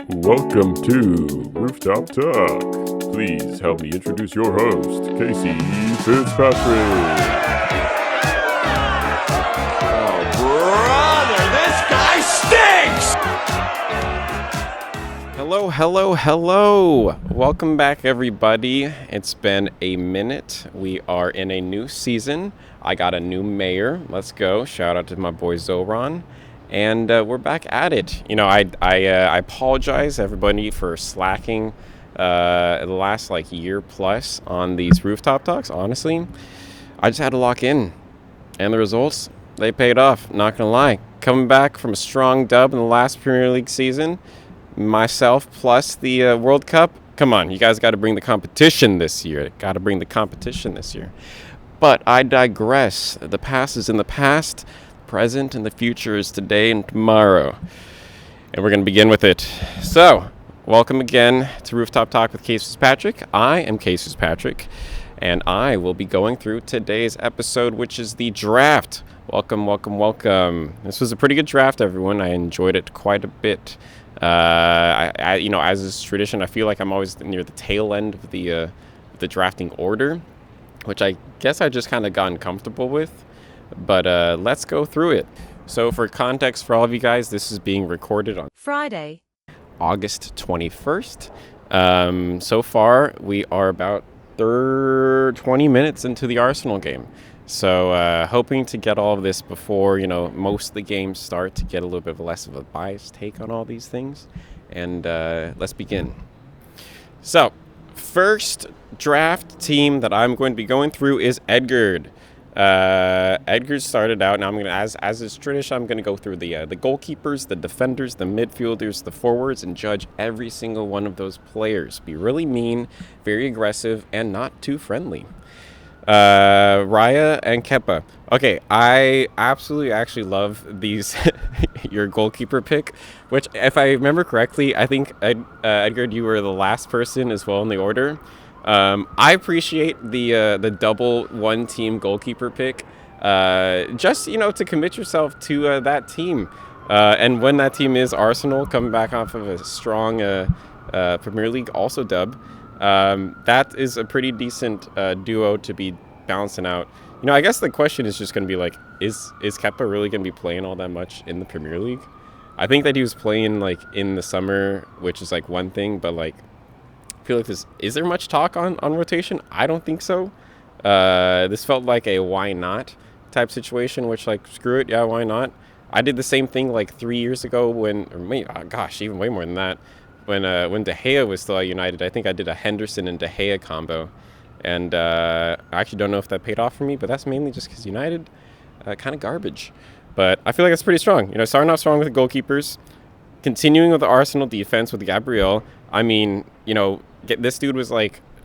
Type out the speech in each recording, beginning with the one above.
Welcome to Rooftop Talk. Please help me introduce your host, Casey Fitzpatrick. Oh, brother, this guy stinks! Hello. Welcome back, everybody. It's been a minute. We are in a new season. I got a new mayor. Let's go. Shout out to my boy Zoran. And we're back at it. You know, I apologize, everybody, for slacking the last, year plus on these rooftop talks. Honestly, I just had to lock in. And the results, they paid off. Not going to lie. Coming back from a strong dub in the last Premier League season, myself plus the World Cup. Come on, you guys got to bring the competition this year. But I digress. The past is in the past. Present and the future is today and tomorrow. And we're going to begin with it. So, welcome again to Rooftop Talk with Casey Fitzpatrick. I am Casey Fitzpatrick, and I will be going through today's episode, which is the draft. Welcome. This was a pretty good draft, everyone. I enjoyed it quite a bit. I as is tradition, I feel like I'm always near the tail end of the drafting order, which I guess I just kind of gotten comfortable with. But let's go through it. So for context for all of you guys, this is being recorded on Friday, August 21st. So far, we are about 20 minutes into the Arsenal game. So hoping to get all of this before, most of the games start to get a little bit less of a biased take on all these things. And let's begin. So first draft team that I'm going to be going through is Edgard. Edgard started out. Now I'm gonna, as is tradition, I'm gonna go through the goalkeepers, the defenders, the midfielders, the forwards, and judge every single one of those players. Be really mean, very aggressive, and not too friendly. Raya and Kepa. Okay, I absolutely actually love these. Your goalkeeper pick, which, if I remember correctly, I think Edgard, you were the last person as well in the order. I appreciate the double one team goalkeeper pick, just to commit yourself to that team, and when that team is Arsenal, coming back off of a strong Premier League also dub, that is a pretty decent duo to be balancing out. I guess the question is just going to be is Kepa really going to be playing all that much in the Premier League? I think that he was playing in the summer, which is one thing, but I feel like is there much talk on rotation? I don't think so. This felt like a why not type situation, which screw it, yeah, why not? I did the same thing 3 years ago even way more than that, when De Gea was still at United. I think I did a Henderson and De Gea combo, and I actually don't know if that paid off for me, but that's mainly just because United kind of garbage. But I feel like it's pretty strong. Starting off strong with the goalkeepers, continuing with the Arsenal defense with Gabriel. I mean, this dude was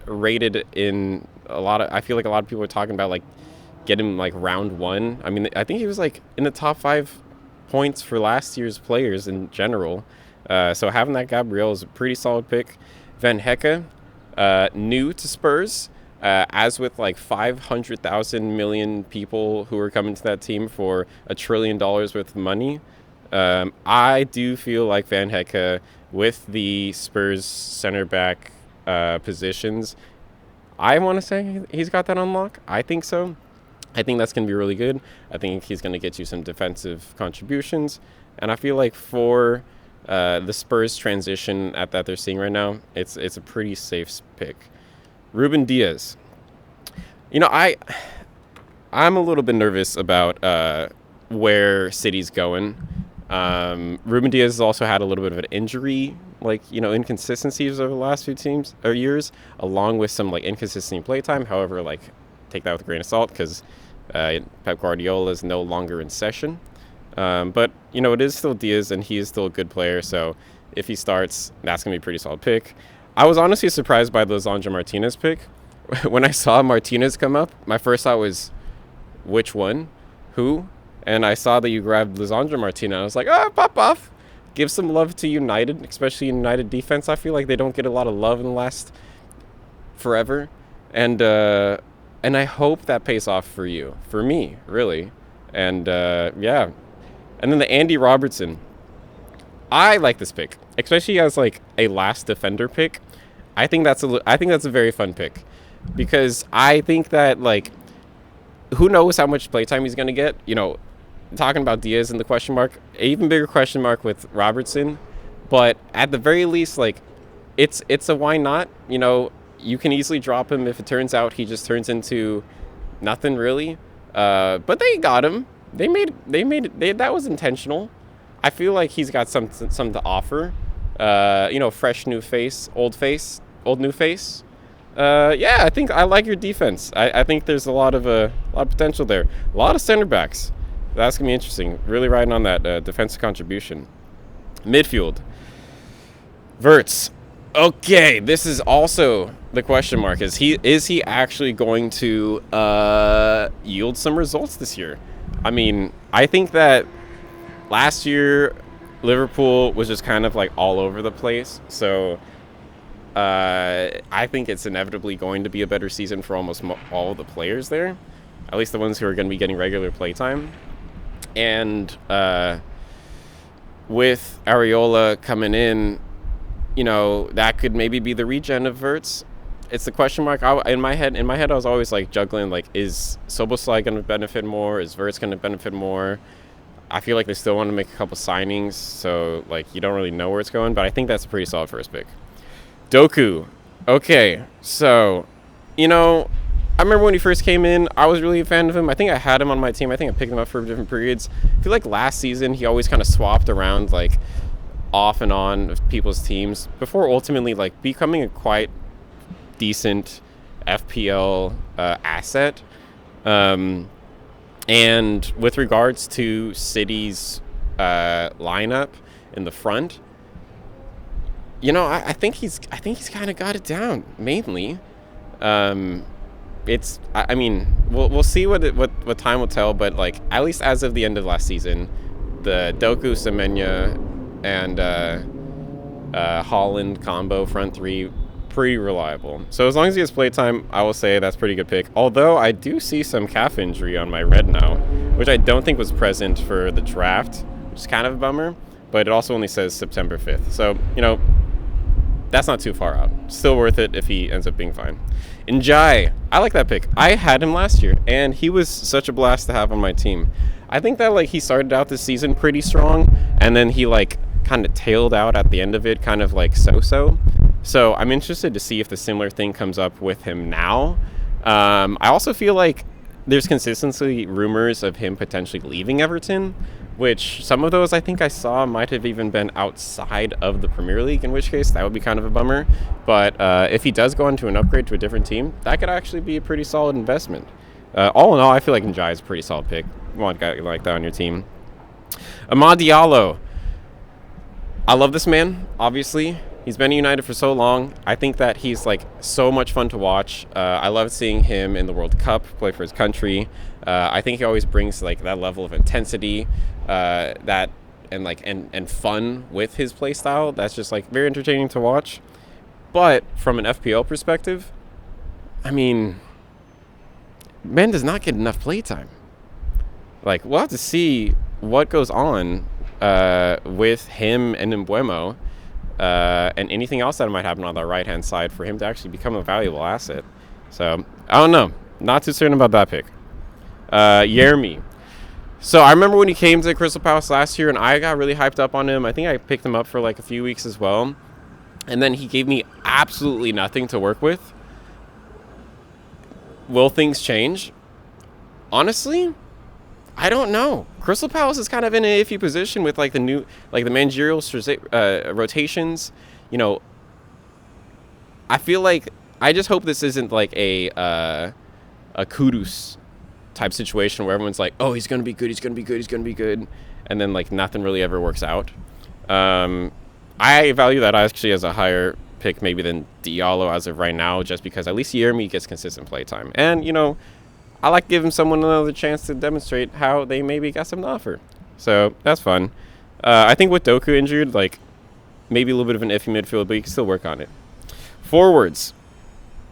rated in a lot of. I feel like a lot of people are talking about get him round one. I mean, I think he was in the top 5 points for last year's players in general. So having that Gabriel is a pretty solid pick. Van Hecke, new to Spurs, as with 500,000 million people who are coming to that team for $1 trillion worth of money. I do feel like Van Hecke, with the Spurs center back positions, I want to say he's got that on lock. I think so. I think that's going to be really good. I think he's going to get you some defensive contributions. And I feel like for the Spurs transition that they're seeing right now, it's a pretty safe pick. Ruben Diaz. I'm a little bit nervous about where City's going. Ruben Diaz has also had a little bit of an injury, inconsistencies over the last few years, along with some inconsistency in playtime. However, take that with a grain of salt, because Pep Guardiola is no longer in session. But it is still Diaz, and he is still a good player. So if he starts, that's gonna be a pretty solid pick. I was honestly surprised by the Lisandro Martinez pick. When I saw Martinez come up, my first thought was, which one? Who? And I saw that you grabbed Lisandro Martinez. I was like, pop off. Give some love to United, especially United defense. I feel like they don't get a lot of love in the last forever. And I hope that pays off for you. For me, really. And, yeah. And then the Andy Robertson. I like this pick, especially as like a last defender pick. I think that's a very fun pick, because I think that, like, who knows how much playtime he's gonna get. Talking about Diaz and the question mark, an even bigger question mark with Robertson. But at the very least, like, it's a why not. You can easily drop him if it turns out he just turns into nothing really. But they got him. They made it. That was intentional. I feel like he's got something to offer. Fresh new face, old new face. Yeah, I think I like your defense. I think there's a lot of potential there. A lot of center backs. That's gonna be interesting. Really riding on that defensive contribution. Midfield. Verts. Okay, this is also the question mark. Is he actually going to yield some results this year? I mean, I think that last year Liverpool was just kind of like all over the place. So I think it's inevitably going to be a better season for almost all the players there, at least the ones who are going to be getting regular playtime. And with Areola coming in, that could maybe be the regen of Verts. It's the question mark. In my head, I was always like juggling, like, is Szoboszlai going to benefit more? Is Verts going to benefit more? I feel like they still want to make a couple signings, so like you don't really know where it's going. But I think that's a pretty solid first pick. Doku. Okay, so I remember when he first came in, I was really a fan of him. I think I had him on my team. I think I picked him up for different periods. I feel like last season he always kind of swapped around, like, off and on of people's teams before ultimately like becoming a quite decent FPL asset. And with regards to City's lineup in the front, I think he's kind of got it down mainly. I mean, we'll see what time will tell, but like at least as of the end of last season, the Doku, Semenya, and Holland combo front three, pretty reliable. So as long as he has playtime, I will say that's a pretty good pick. Although I do see some calf injury on my red now, which I don't think was present for the draft, which is kind of a bummer. But it also only says September 5th. So, that's not too far out. Still worth it if he ends up being fine. Njai, I like that pick. I had him last year, and he was such a blast to have on my team. I think that, like, he started out this season pretty strong, and then he, like, kind of tailed out at the end of it, kind of like so-so. So I'm interested to see if the similar thing comes up with him now. I also feel like there's consistently rumors of him potentially leaving Everton, which some of those I think I saw might have even been outside of the Premier League, in which case that would be kind of a bummer. But if he does go on to an upgrade to a different team, that could actually be a pretty solid investment. All in all, I feel like Njai is a pretty solid pick. You want a guy like that on your team. Amad Diallo. I love this man, obviously. He's been at United for so long. I think that he's like so much fun to watch. I love seeing him in the World Cup play for his country. I think he always brings like that level of intensity, and fun with his play style. That's just like very entertaining to watch. But from an FPL perspective, I mean, man does not get enough playtime. Like, we'll have to see what goes on with him and Mbeumo. And anything else that might happen on the right-hand side for him to actually become a valuable asset. So, I don't know. Not too certain about that pick. Yermi. So, I remember when he came to Crystal Palace last year, and I got really hyped up on him. I think I picked him up for like a few weeks as well. And then he gave me absolutely nothing to work with. Will things change? Honestly, I don't know. Crystal Palace is kind of in an iffy position with like the managerial rotations. I feel like I just hope this isn't like a Kudus type situation where everyone's like, oh, he's gonna be good, and then like nothing really ever works out. I value that actually as a higher pick maybe than Diallo as of right now, just because at least Yermi gets consistent play time, and I like giving someone another chance to demonstrate how they maybe got something to offer. So that's fun. I think with Doku injured, like maybe a little bit of an iffy midfield, but you can still work on it. Forwards.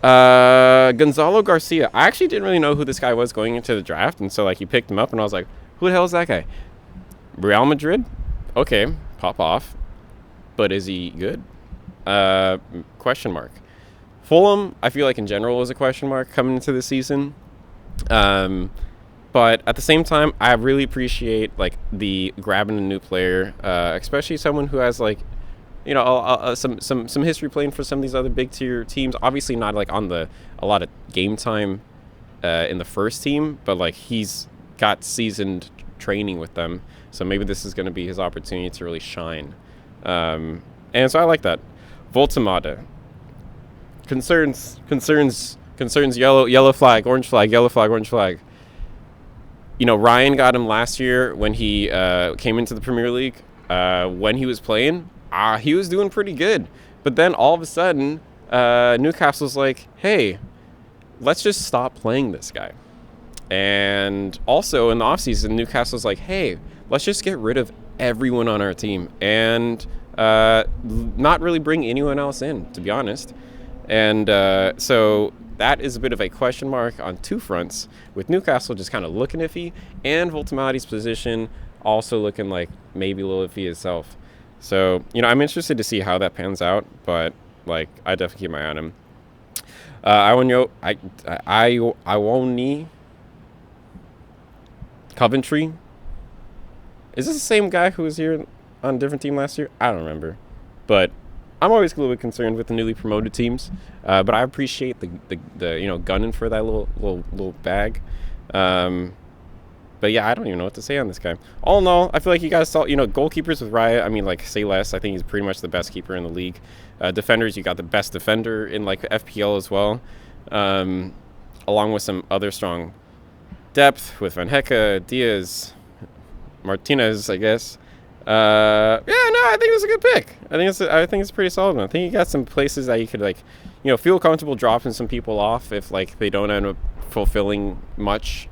Gonzalo Garcia. I actually didn't really know who this guy was going into the draft, and so like you picked him up, and I was like, who the hell is that guy? Real Madrid? Okay, pop off. but is he good? Question mark. Fulham, I feel like in general was a question mark coming into the season. But at the same time, I really appreciate like the grabbing a new player, especially someone who has like, you know, some history playing for some of these other big tier teams. Obviously not like on a lot of game time in the first team, but like he's got seasoned training with them. So maybe this is going to be his opportunity to really shine. And so I like that. Voltemade. Concerns, yellow flag, orange flag, yellow flag, orange flag. You know, Ryan got him last year when he came into the Premier League. When he was playing, he was doing pretty good. But then all of a sudden, Newcastle's like, hey, let's just stop playing this guy. And also in the offseason, Newcastle's like, hey, let's just get rid of everyone on our team and not really bring anyone else in, to be honest. And so that is a bit of a question mark on two fronts, with Newcastle just kind of looking iffy and Voltemade's position also looking like maybe a little iffy itself. So, you know, I'm interested to see how that pans out, but like I definitely keep my eye on him. Iwoni Coventry. Is this the same guy who was here on a different team last year? I don't remember. But I'm always a little bit concerned with the newly promoted teams. But I appreciate the you know, gunning for that little bag. But yeah, I don't even know what to say on this guy. All in all, I feel like you guys saw, you know, goalkeepers with Raya. I mean, like, say less. I think he's pretty much the best keeper in the league. Defenders, you got the best defender in, like, FPL as well. Along with some other strong depth with Van Hecke, Diaz, Martinez, I guess. Yeah, no, I think it's a good pick. I think it's a pretty solid one. I think you got some places that you could, like, you know, feel comfortable dropping some people off if, like, they don't end up fulfilling much.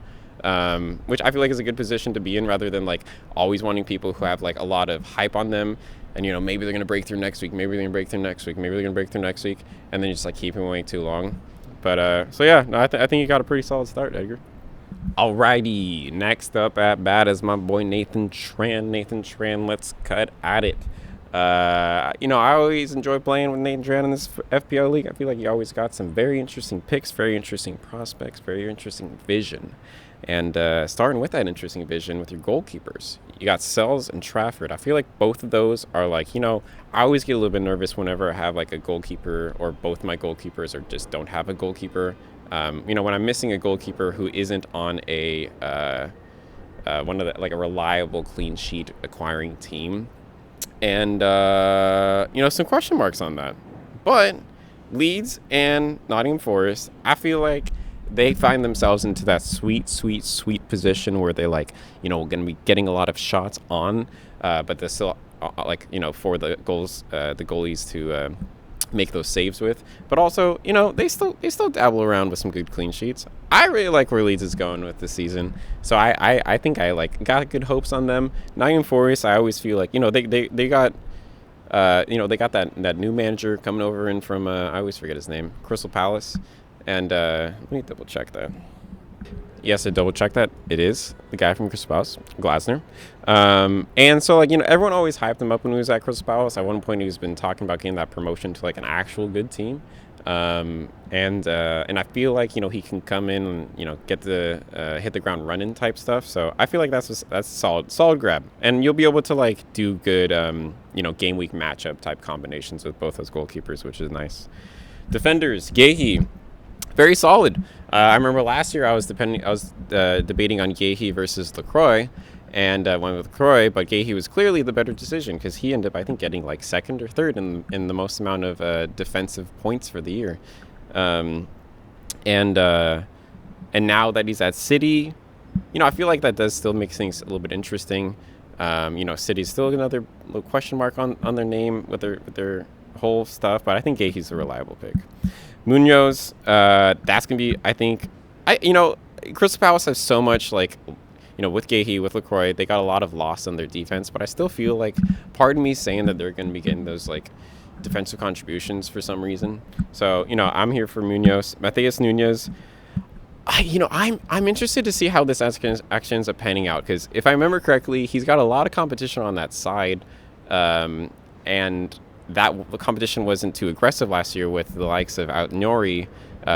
Which I feel like is a good position to be in, rather than like always wanting people who have like a lot of hype on them, and you know, maybe they're gonna break through next week, maybe they're gonna break through next week, maybe they're gonna break through next week, and then you just like keep him waiting too long. But so yeah, no, I think you got a pretty solid start, Edgar. Alrighty, next up at bat is my boy Nathan Tran. Let's cut at it. You know, I always enjoy playing with Nathan Tran in this FPL league. I feel like you always got some very interesting picks, very interesting prospects, very interesting vision. And starting with that interesting vision with your goalkeepers, you got Sells and Trafford. I feel like both of those are like, you know, I always get a little bit nervous whenever I have like a goalkeeper, or both my goalkeepers or just don't have a goalkeeper. You know, when I'm missing a goalkeeper who isn't on a one of the, like a reliable clean sheet acquiring team, and you know, some question marks on that. But Leeds and Nottingham Forest, I feel like they find themselves into that sweet position where they're like, you know, going to be getting a lot of shots on, but they're still like, you know, for the goalies to make those saves with. But also, you know, they still dabble around with some good clean sheets. I really like where Leeds is going with this season, so I think I like got good hopes on them. Nottingham Forest, I always feel like, you know, they got you know, they got that new manager coming over in from I always forget his name, Crystal Palace. And let me double check that. Yes, I double checked that. It is the guy from Crystal Palace, Glasner. And so, like, you know, everyone always hyped him up when he was at Crystal Palace. At one point, he's been talking about getting that promotion to like an actual good team. And I feel like, you know, he can come in and, you know, get the hit the ground running type stuff. So I feel like that's a solid grab. And you'll be able to like do good, you know, game week matchup type combinations with both those goalkeepers, which is nice. Defenders, Gehi. Very solid. I remember last year I was debating on Gehi versus LaCroix, and went with LaCroix, but Gehi was clearly the better decision because he ended up, I think, getting like second or third in the most amount of defensive points for the year. And now that he's at City, you know, I feel like that does still make things a little bit interesting. You know, City's still another little question mark on their name with their whole stuff, but I think Gehi's a reliable pick. Munoz, that's going to be, I think, you know, Crystal Palace has so much, like, you know, with Gehi, with LaCroix, they got a lot of loss on their defense, but I still feel like, pardon me saying that they're going to be getting those, like, defensive contributions for some reason. So, you know, I'm here for Munoz. Matheus Nunes, you know, I'm interested to see how this actually ends up panning out, because if I remember correctly, he's got a lot of competition on that side, and the competition wasn't too aggressive last year with the likes of Nori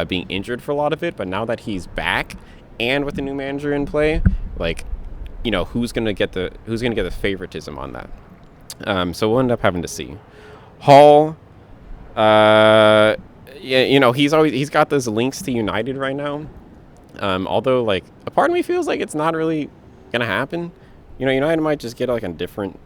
being injured for a lot of it. But now that he's back and with the new manager in play, like, who's gonna get the favoritism on that? So we'll end up having to see. Hall, yeah, he's got those links to United right now. Although, like, a part of me feels like it's not really gonna happen. United might just get like a different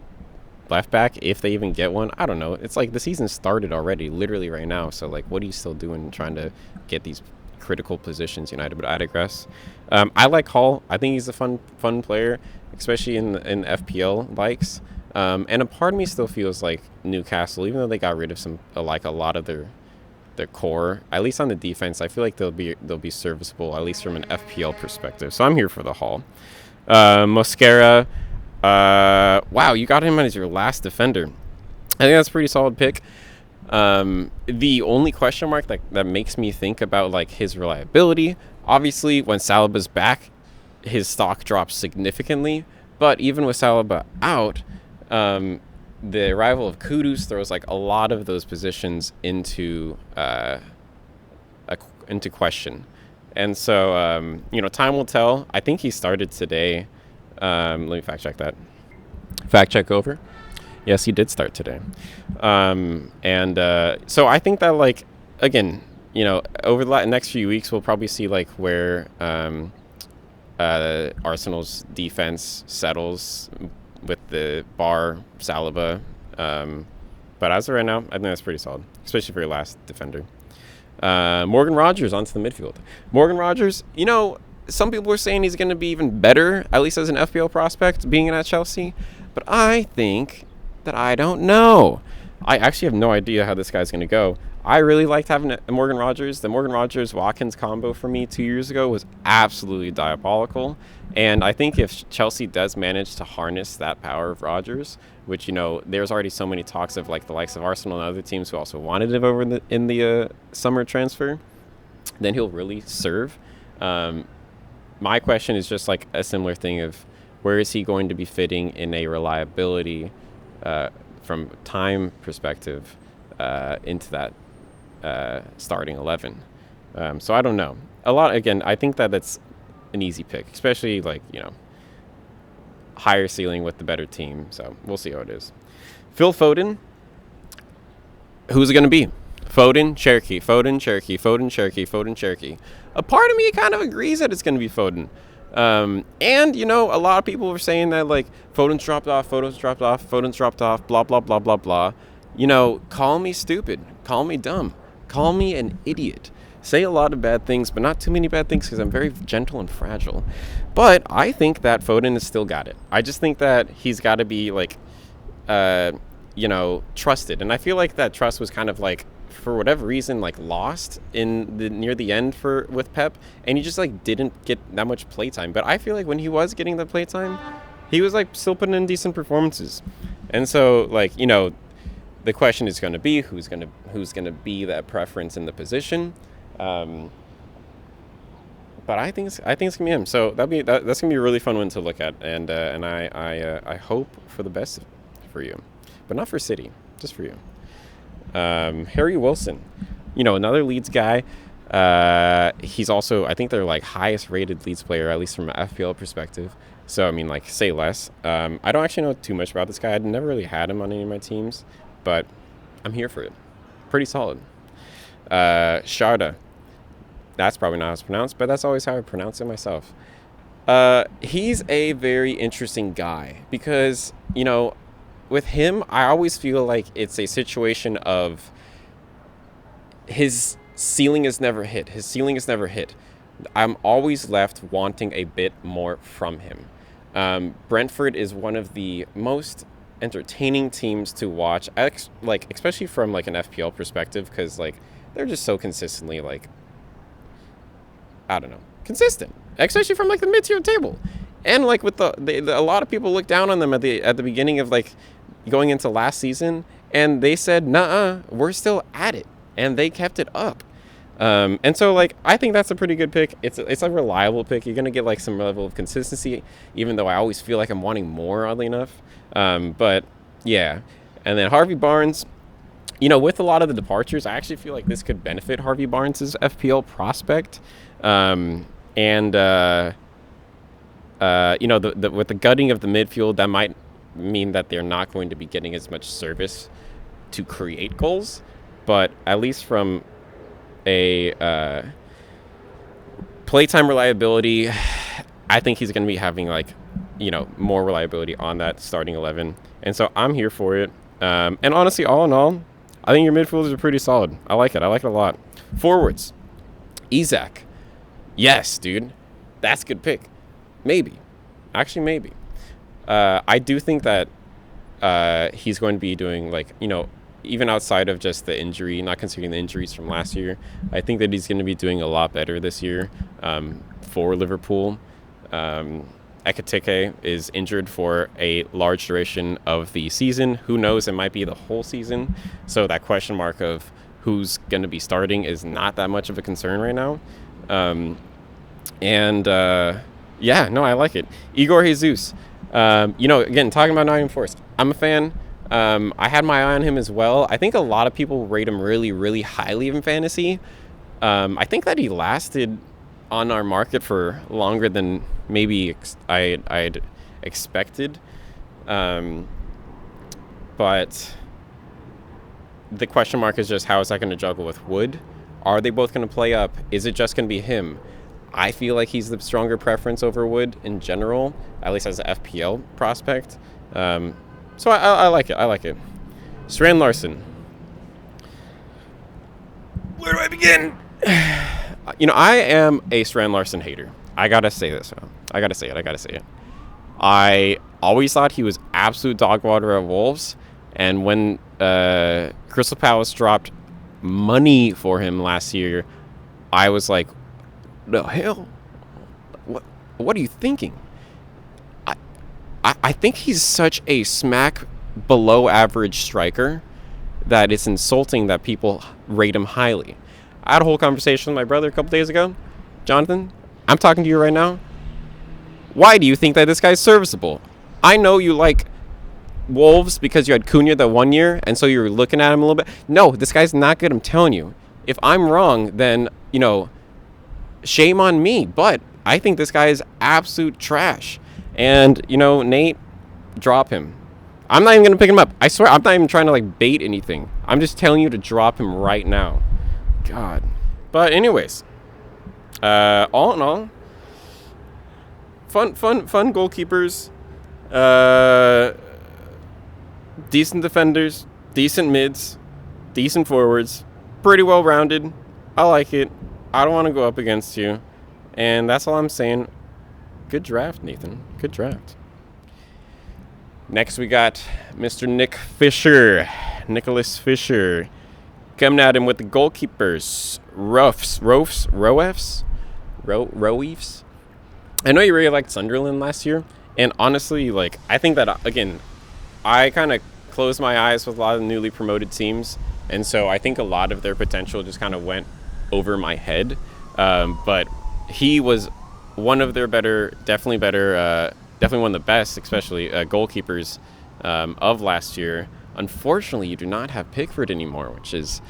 left back if they even get one. I don't know. It's like the season started already, literally right now. So like, what are you still doing trying to get these critical positions United? But I digress. I like Hall. I think he's a fun player, especially in FPL likes. And a part of me still feels like Newcastle, even though they got rid of a lot of their core, at least on the defense, I feel like they'll be serviceable, at least from an FPL perspective. So I'm here for the Hall. Mosquera. Wow, you got him as your last defender. I think that's a pretty solid pick. The only question mark that makes me think about like his reliability, obviously when Saliba's back, his stock drops significantly. But even with Saliba out, the arrival of Kudus throws like a lot of those positions into question. And so, time will tell. I think he started today. Let me fact check that. Fact check over. Yes, he did start today. So I think that, like, again, over the next few weeks, we'll probably see like where Arsenal's defense settles with the Bar Saliba. But as of right now, I think that's pretty solid, especially for your last defender. Morgan Rogers onto the midfield. Morgan Rogers, some people are saying he's going to be even better, at least as an FPL prospect, being at Chelsea. But I think that I don't know. I actually have no idea how this guy's going to go. I really liked having a Morgan Rogers. The Morgan Rogers-Watkins combo for me 2 years ago was absolutely diabolical. And I think if Chelsea does manage to harness that power of Rogers, which, there's already so many talks of like the likes of Arsenal and other teams who also wanted him over in the summer transfer, then he'll really serve. My question is just like a similar thing of where is he going to be fitting in a reliability from time perspective into that starting 11. So I don't know. Again, I think that's an easy pick, especially like, higher ceiling with the better team. So we'll see how it is. Phil Foden. Who's it going to be? Foden, Cherokee, Foden, Cherokee, Foden, Cherokee, Foden, Cherokee. A part of me kind of agrees that it's going to be Foden. And, a lot of people were saying that, like, Foden's dropped off, blah, blah, blah, blah, blah. Call me stupid. Call me dumb. Call me an idiot. Say a lot of bad things, but not too many bad things because I'm very gentle and fragile. But I think that Foden has still got it. I just think that he's got to be, like, trusted. And I feel like that trust was kind of, like, for whatever reason, like, lost near the end with Pep, and he just like didn't get that much playtime. But I feel like when he was getting the playtime, he was like still putting in decent performances. And so, like, the question is going to be who's going to be that preference in the position. But I think it's gonna be him. So that's gonna be a really fun one to look at, and I hope for the best for you, but not for City, just for you. Harry Wilson, another Leeds guy. He's also, I think they're like highest rated Leeds player, at least from an FPL perspective. So, I mean, like, say less. I don't actually know too much about this guy. I'd never really had him on any of my teams, but I'm here for it. Pretty solid. Sharda. That's probably not how it's pronounced, but that's always how I pronounce it myself. He's a very interesting guy because, with him, I always feel like it's a situation of his ceiling is never hit. I'm always left wanting a bit more from him. Brentford is one of the most entertaining teams to watch, especially from like an FPL perspective, because like they're just so consistently like, I don't know, consistent, especially from like the mid-tier table. And like with a lot of people look down on them at the beginning of like going into last season, and they said, "Nuh-uh, we're still at it," and they kept it up. And so like I think that's a pretty good pick. It's a reliable pick. You're gonna get like some level of consistency, even though I always feel like I'm wanting more, oddly enough. But yeah, And then Harvey Barnes, you know, with a lot of the departures, I actually feel like this could benefit Harvey Barnes' FPL prospect. You know, with the gutting of the midfield, that might mean that they're not going to be getting as much service to create goals. But at least from a playtime reliability, I think he's going to be having, like, you know, more reliability on that starting 11. And so I'm here for it. And honestly, all in all, I think your midfielders are pretty solid. I like it. I like it a lot. Forwards, Isaac. Yes, dude. That's a good pick. Maybe. Actually, maybe. I do think that he's going to be doing, like, you know, even outside of just the injury, not considering the injuries from last year, I think that he's going to be doing a lot better this year for Liverpool. Ekitike is injured for a large duration of the season. Who knows? It might be the whole season. So that question mark of who's going to be starting is not that much of a concern right now. Yeah, no, I like it. Igor Jesus. You know, again, talking about Nottingham Forest, I'm a fan. I had my eye on him as well. I think a lot of people rate him really, really highly in fantasy. I think that he lasted on our market for longer than maybe I'd expected. But the question mark is just, how is that going to juggle with Wood? Are they both going to play up? Is it just going to be him? I feel like he's the stronger preference over Wood in general, at least as an FPL prospect. So I like it. I like it. Strand Larson. Where do I begin? You know, I am a Strand Larson hater. I gotta say this. I gotta say it. I always thought he was absolute dog water at Wolves. And when Crystal Palace dropped money for him last year, I was like, the hell? What are you thinking? I think he's such a smack below average striker that it's insulting that people rate him highly. I had a whole conversation with my brother a couple days ago. Jonathan, I'm talking to you right now. Why do you think that this guy's serviceable? I know you like Wolves because you had Cunha that 1 year, and so you're looking at him a little bit. No, this guy's not good, I'm telling you. If I'm wrong, then, you know, shame on me. But I think this guy is absolute trash. And, you know, Nate, drop him. I'm not even going to pick him up. I swear, I'm not even trying to, like, bait anything. I'm just telling you to drop him right now. God. But anyways, all in all, fun goalkeepers, decent defenders, decent mids, decent forwards, pretty well-rounded. I like it. I don't want to go up against you. And that's all I'm saying. Good draft, Nathan. Good draft. Next, we got Mr. Nicholas Fisher. Coming at him with the goalkeepers. Roefs. I know you really liked Sunderland last year. And honestly, like, I think that, again, I kind of closed my eyes with a lot of newly promoted teams. And so I think a lot of their potential just kind of went over my head. But he was one of their definitely one of the best, especially goalkeepers of last year. Unfortunately, you do not have Pickford anymore, which is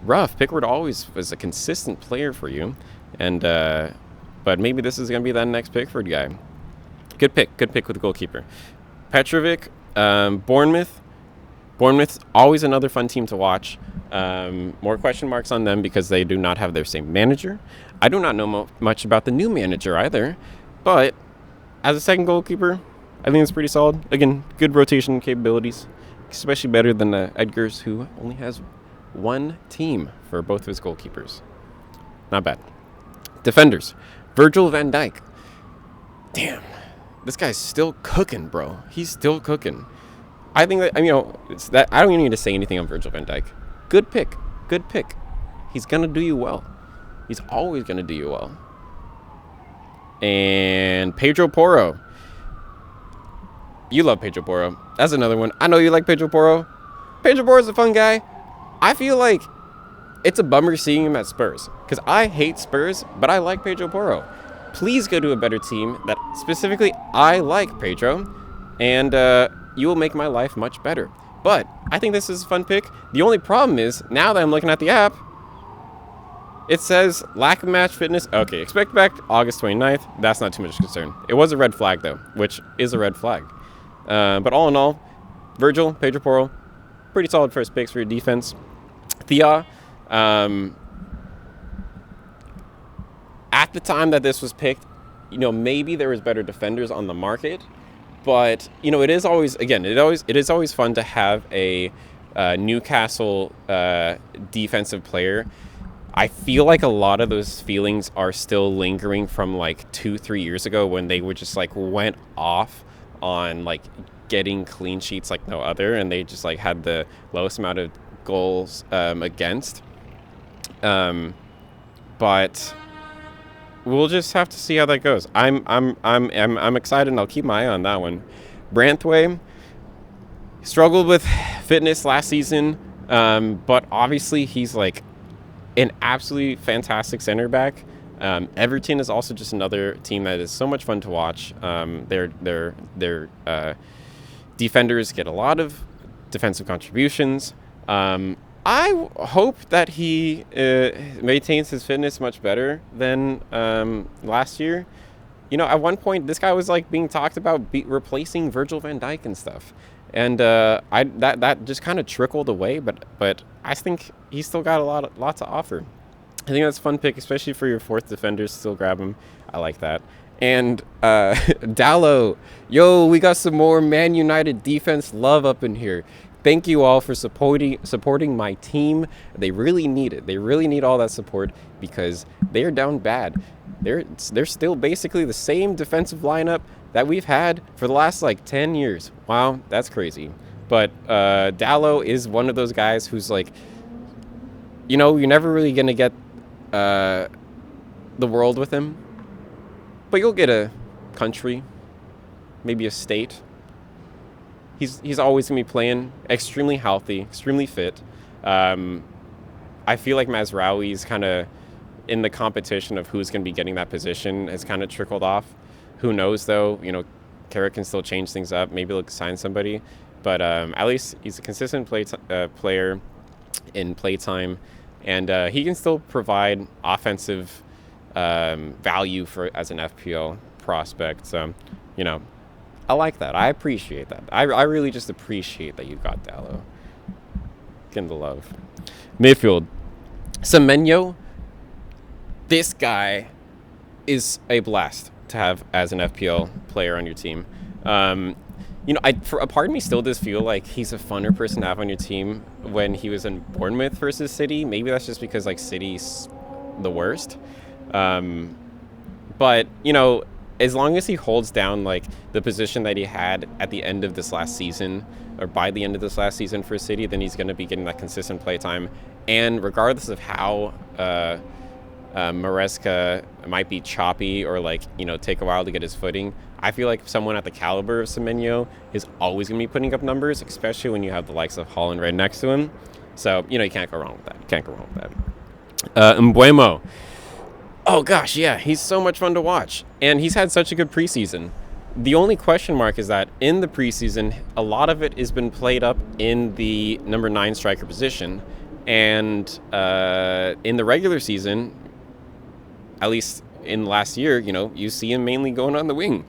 rough. Pickford always was a consistent player for you, and but maybe this is going to be that next Pickford guy. Good pick with the goalkeeper. Petrovic, Bournemouth. Bournemouth's always another fun team to watch. More question marks on them because they do not have their same manager. I do not know much about the new manager either, but as a second goalkeeper, I think it's pretty solid. Again, good rotation capabilities, especially better than Edgar's, who only has one team for both of his goalkeepers. Not bad. Defenders, Virgil van Dijk. Damn, this guy's still cooking, bro. He's still cooking. I think that, I mean, you know, it's that I don't even need to say anything on Virgil van Dijk. Good pick. He's gonna do you well. He's always gonna do you well. And Pedro Porro. You love Pedro Porro. That's another one. I know you like Pedro Porro. Pedro Porro's a fun guy. I feel like it's a bummer seeing him at Spurs because I hate Spurs, but I like Pedro Porro. Please go to a better team that specifically I like Pedro, and you will make my life much better. But I think this is a fun pick. The only problem is, now that I'm looking at the app, it says lack of match fitness. Okay, expect back August 29th. That's not too much concern. It was a red flag, though, which is a red flag. But all in all, Virgil, Pedro Porro, pretty solid first picks for your defense. Thea, at the time that this was picked, maybe there was better defenders on the market. But, it is always, again, it is always fun to have a Newcastle defensive player. I feel like a lot of those feelings are still lingering from like 2-3 years ago when they would just like went off on like getting clean sheets like no other, and they just like had the lowest amount of goals against. But we'll just have to see how that goes. I'm excited, and I'll keep my eye on that one. Branthwaite struggled with fitness last season, but obviously he's like an absolutely fantastic center back. Everton is also just another team that is so much fun to watch. Their defenders get a lot of defensive contributions. I hope that he maintains his fitness much better than last year. At one point, this guy was like being talked about replacing Virgil van Dijk and stuff. And that just kind of trickled away, but I think he's still got a lot to offer. I think that's a fun pick, especially for your fourth defenders. Still grab him. I like that. And Dallo, yo, we got some more Man United defense love up in here. Thank you all for supporting my team. They really need it. They really need all that support because they are down bad. They're still basically the same defensive lineup that we've had for the last like 10 years. Wow, that's crazy. But Dallo is one of those guys who's like, you're never really going to get the world with him. But you'll get a country, maybe a state. He's always going to be playing extremely healthy, extremely fit. I feel like Mazraoui's kind of in the competition of who's going to be getting that position has kind of trickled off. Who knows, though? Carrick can still change things up. Maybe he'll sign somebody. But at least he's a consistent player in playtime. And he can still provide offensive value as an FPL prospect. So, I like that. I appreciate that. I really just appreciate that you got Dallo. Getting the love. Midfield. Semenyo. This guy is a blast to have as an FPL player on your team. For a part of me still does feel like he's a funner person to have on your team when he was in Bournemouth versus City. Maybe that's just because like City's the worst. But as long as he holds down like the position that he had at the end of this last season or by the end of this last season for City, then he's going to be getting that consistent play time. And regardless of how Maresca might be choppy or like, take a while to get his footing, I feel like someone at the caliber of Semenyo is always going to be putting up numbers, especially when you have the likes of Haaland right next to him. So, you can't go wrong with that. Mbeumo. Oh, gosh, yeah, he's so much fun to watch. And he's had such a good preseason. The only question mark is that in the preseason, a lot of it has been played up in the number 9 striker position. And in the regular season, at least in last year, you see him mainly going on the wing.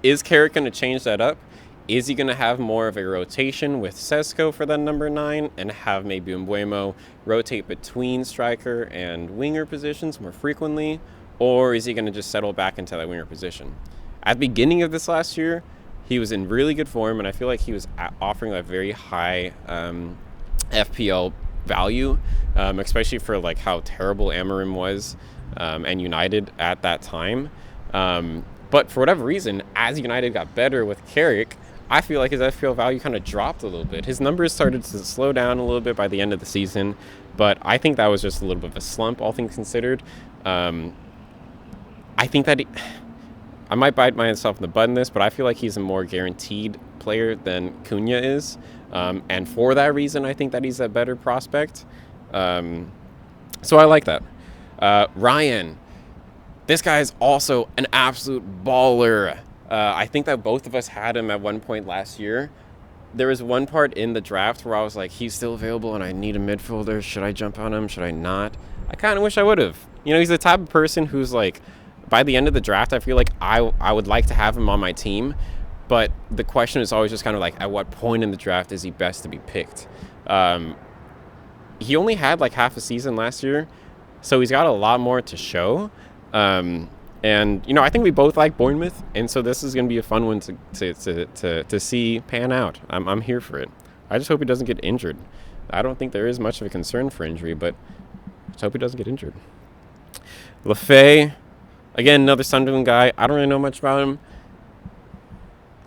Is Carrick going to change that up? Is he going to have more of a rotation with Sesko for that number 9 and have maybe Mbeumo rotate between striker and winger positions more frequently? Or is he going to just settle back into that winger position? At the beginning of this last year, he was in really good form, and I feel like he was offering a very high FPL value, especially for like how terrible Amorim was and United at that time. But for whatever reason, as United got better with Carrick, I feel like his FPL value kind of dropped a little bit. His numbers started to slow down a little bit by the end of the season, but I think that was just a little bit of a slump, all things considered. I think that I might bite myself in the butt in this, but I feel like he's a more guaranteed player than Cunha is. And for that reason, I think that he's a better prospect. So I like that. Ryan. This guy is also an absolute baller. I think that both of us had him at one point last year. there was one part in the draft where I was like, he's still available and I need a midfielder. Should I jump on him? Should I not? I kind of wish I would have. You know, he's the type of person who's like, by the end of the draft, I feel like I would like to have him on my team. But the question is always just kind of like, at what point in the draft is he best to be picked? He only had like half a season last year, so he's got a lot more to show. And, you know, I think we both like Bournemouth, and so this is going to be a fun one to see pan out. I'm here for it. I just hope he doesn't get injured. I don't think there is much of a concern for injury, but I just hope he doesn't get injured. Lefay, again, another Sunderland guy. I don't really know much about him.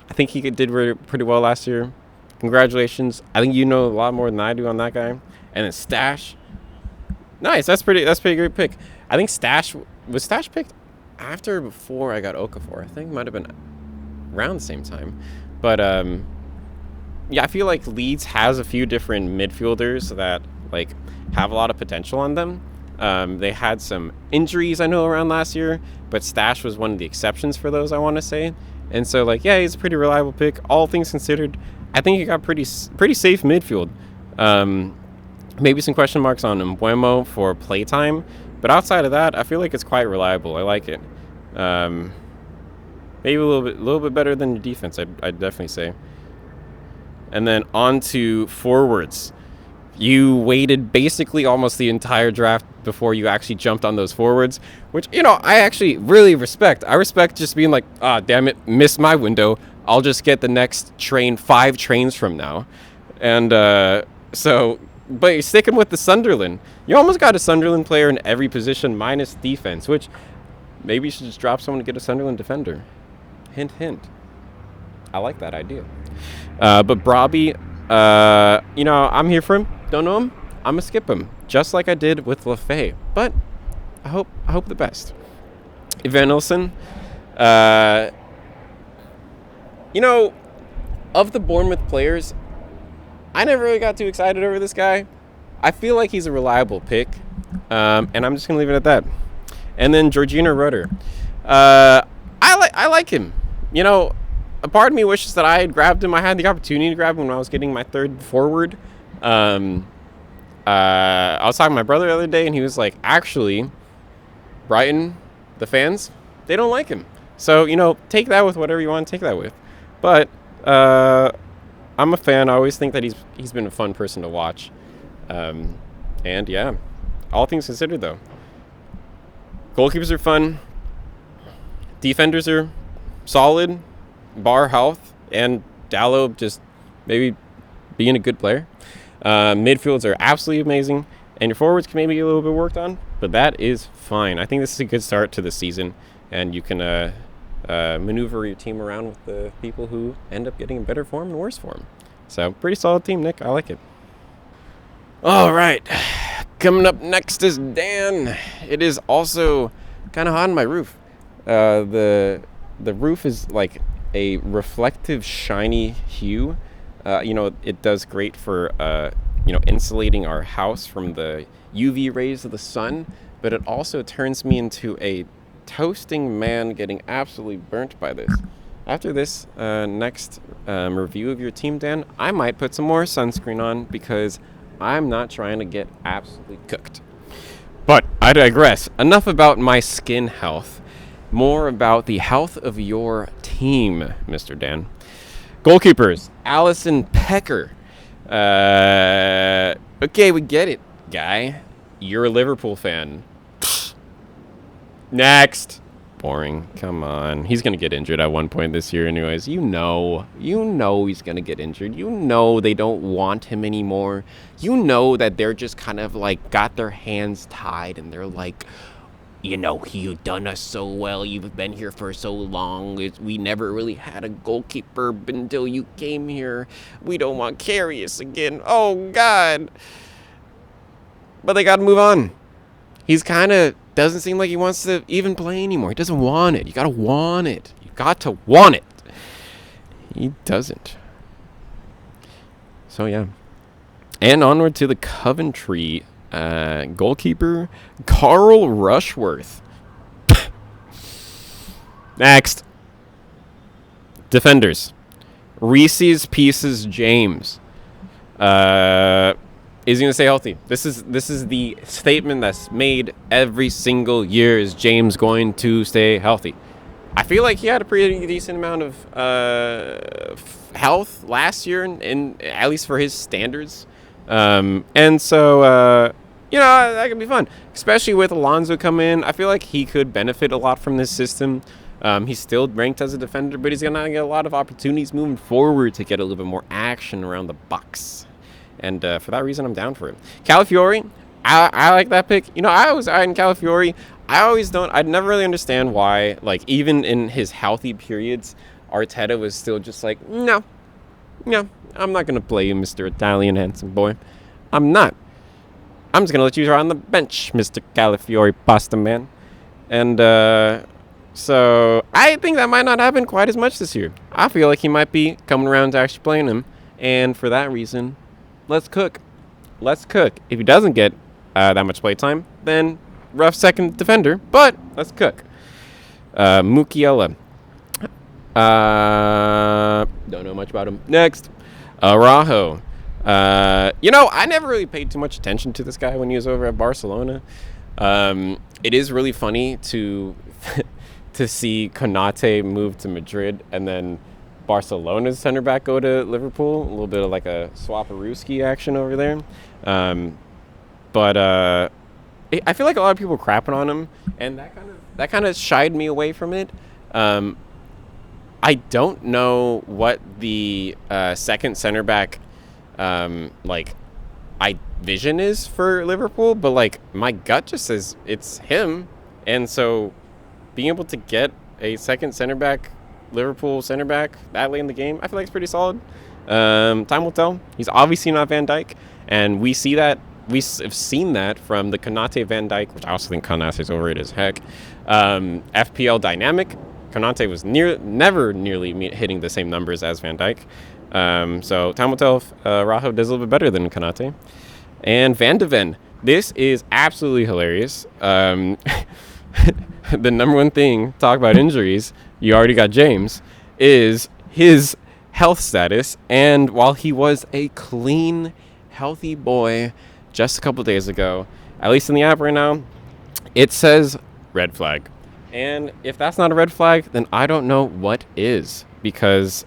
I think he did pretty well last year. Congratulations. I think you know a lot more than I do on that guy. And then Stash. Nice. That's pretty great pick. I think Stash picked after or before I got Okafor. I think it might have been around the same time. But yeah, I feel like Leeds has a few different midfielders that like have a lot of potential on them. They had some injuries I know around last year, but Stash was one of the exceptions for those, I want to say. And so like, yeah, he's a pretty reliable pick. All things considered, I think he got pretty safe midfield. Maybe some question marks on Mbuemo for playtime, but outside of that, I feel like it's quite reliable. I like it. Maybe a little bit better than your defense, I'd definitely say. And then on to forwards. You waited basically almost the entire draft before you actually jumped on those forwards, which, you know, I actually really respect. I respect just being like, damn it, missed my window. I'll just get the next train 5 trains from now. And but you're sticking with the Sunderland. You almost got a Sunderland player in every position minus defense, which maybe you should just drop someone to get a Sunderland defender. Hint, hint. I like that idea. But Brobby, you know, I'm here for him. Don't know him. I'm going to skip him, just like I did with Lefay. But I hope the best. Van Ilsen, you know, of the Bournemouth players, I never really got too excited over this guy. I feel like he's a reliable pick, and I'm just going to leave it at that. And then Georgina Rudder. I like him. You know, a part of me wishes that I had grabbed him. I had the opportunity to grab him when I was getting my third forward. I was talking to my brother the other day, and he was like, actually, Brighton, the fans, they don't like him. So, you know, take that with whatever you want to take that with. But I'm a fan. I always think that he's been a fun person to watch. And, yeah, all things considered, though. Goalkeepers are fun. Defenders are solid, bar health, and Dallo just maybe being a good player. Midfields are absolutely amazing, and your forwards can maybe get a little bit worked on, but that is fine. I think this is a good start to the season, and you can maneuver your team around with the people who end up getting in better form and worse form. So, pretty solid team, Nick. I like it. All right. Coming up next is Dan. It is also kind of hot on my roof. The roof is like a reflective, shiny hue. You know, it does great for, you know, insulating our house from the UV rays of the sun, but it also turns me into a toasting man getting absolutely burnt by this. After this next review of your team, Dan, I might put some more sunscreen on because I'm not trying to get absolutely cooked. But I digress. Enough about my skin health. More about the health of your team, Mr. Dan. Goalkeepers, Allison Pecker. Okay, we get it, guy. You're a Liverpool fan. Next. Boring. Come on. He's going to get injured at one point this year anyways. You know he's going to get injured. You know they don't want him anymore. You know that they're just kind of like got their hands tied and they're like, you know, you've done us so well. You've been here for so long. We never really had a goalkeeper until you came here. We don't want Karius again. Oh, God. But they got to move on. He's kind of doesn't seem like he wants to even play anymore. He doesn't want it. You got to want it. You got to want it. He doesn't. So, yeah. And onward to the Coventry goalkeeper, Carl Rushworth. Next. Defenders. Reese's Pieces James is he going to stay healthy? This is the statement that's made every single year. Is James going to stay healthy? I feel like he had a pretty decent amount of health last year, in at least for his standards. And so, that could be fun, especially with Alonso coming in. I feel like he could benefit a lot from this system. He's still ranked as a defender, but he's going to get a lot of opportunities moving forward to get a little bit more action around the box. And for that reason, I'm down for it. Calafiori, I like that pick. I was in Calafiori. I'd never really understand why, like, even in his healthy periods, Arteta was still just like, no, I'm not going to play you, Mr. Italian handsome boy. I'm not. I'm just going to let you try on the bench, Mr. Calafiori Pasta Man. And so I think that might not happen quite as much this year. I feel like he might be coming around to actually playing him. And for that reason, let's cook. If he doesn't get that much playtime, then rough second defender, but let's cook. Mukiela. Don't know much about him. Next, Araujo. I never really paid too much attention to this guy when he was over at Barcelona. It is really funny to see Konate move to Madrid and then Barcelona's center back go to Liverpool. A little bit of like a Swaparooski action over there. But I feel like a lot of people were crapping on him, and that kind of shied me away from it. I don't know what the second center back vision is for Liverpool, but like my gut just says it's him, and so being able to get a second center back, Liverpool center back that late in the game, I feel like it's pretty solid. Time will tell. He's obviously not Van Dijk, and we see that. We've seen that from the Konate Van Dijk, which I also think Konate is overrated as heck. FPL dynamic. Konate was never nearly hitting the same numbers as Van Dijk. So time will tell if Rajo does a little bit better than Konate. And Van de Ven. This is absolutely hilarious. The number one thing, talk about injuries, you already got James, is his health status. And while he was a clean, healthy boy just a couple days ago, at least in the app right now, it says red flag. And if that's not a red flag, then I don't know what is. Because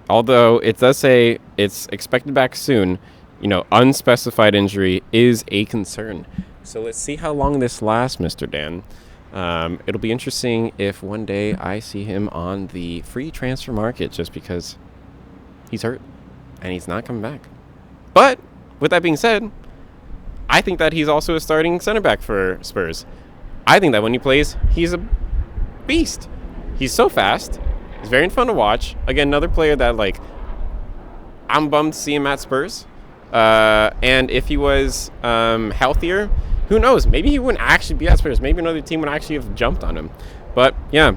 although it does say it's expected back soon, unspecified injury is a concern. So let's see how long this lasts, Mr. Dan. It'll be interesting if one day I see him on the free transfer market just because he's hurt and he's not coming back. But with that being said, I think that he's also a starting center back for Spurs. I think that when he plays, he's a beast. He's so fast. He's very fun to watch. Again, another player that, like, I'm bummed to see him at Spurs. And if he was healthier, who knows? Maybe he wouldn't actually be at Spurs. Maybe another team would actually have jumped on him. But, yeah.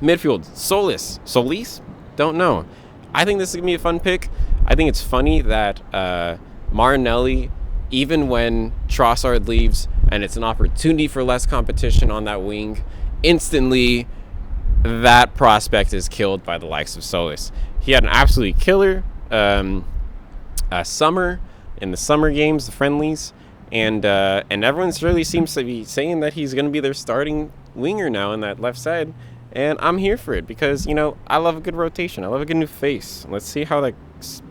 Midfield. Solis? Don't know. I think this is going to be a fun pick. I think it's funny that Marinelli, even when Trossard leaves and it's an opportunity for less competition on that wing, instantly that prospect is killed by the likes of Solis. He had an absolutely killer summer in the summer games, the friendlies, and everyone really seems to be saying that he's going to be their starting winger now in that left side, and I'm here for it because, I love a good rotation. I love a good new face. Let's see how that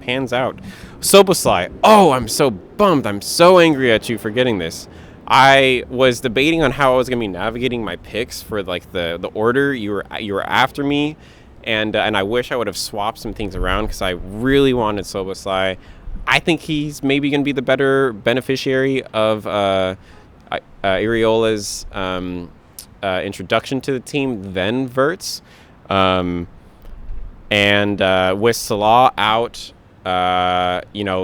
pans out. Soboslai. Oh, I'm so bummed. I'm so angry at you for getting this. I was debating on how I was going to be navigating my picks for like the order you were after me, and I wish I would have swapped some things around because I really wanted Soboslai. I think he's maybe going to be the better beneficiary of Iriola's introduction to the team than Wirtz. And with Salah out,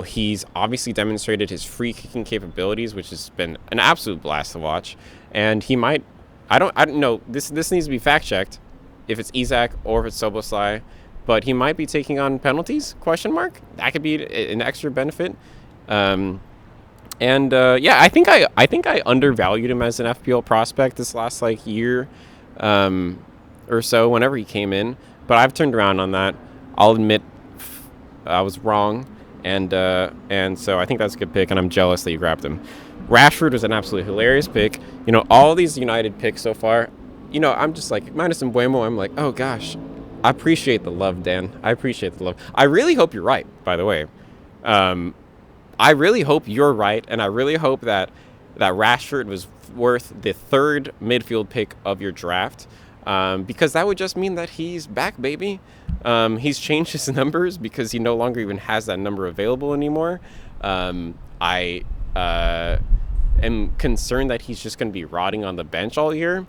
he's obviously demonstrated his free kicking capabilities, which has been an absolute blast to watch. And he might, I don't know, this needs to be fact checked if it's Isak or if it's Soboslai, but he might be taking on penalties, ? That could be an extra benefit. I think I undervalued him as an FPL prospect this last year or so whenever he came in, but I've turned around on that. I'll admit I was wrong, and so I think that's a good pick, and I'm jealous that you grabbed him. Rashford was an absolutely hilarious pick. You know, all these United picks so far, you know, I'm just like, minus Mbuemo, I'm like, oh gosh, I appreciate the love, Dan. I appreciate the love. I really hope you're right, by the way. I really hope you're right, and I really hope that Rashford was worth the third midfield pick of your draft, because that would just mean that he's back, baby. He's changed his numbers because he no longer even has that number available anymore. I am concerned that he's just going to be rotting on the bench all year.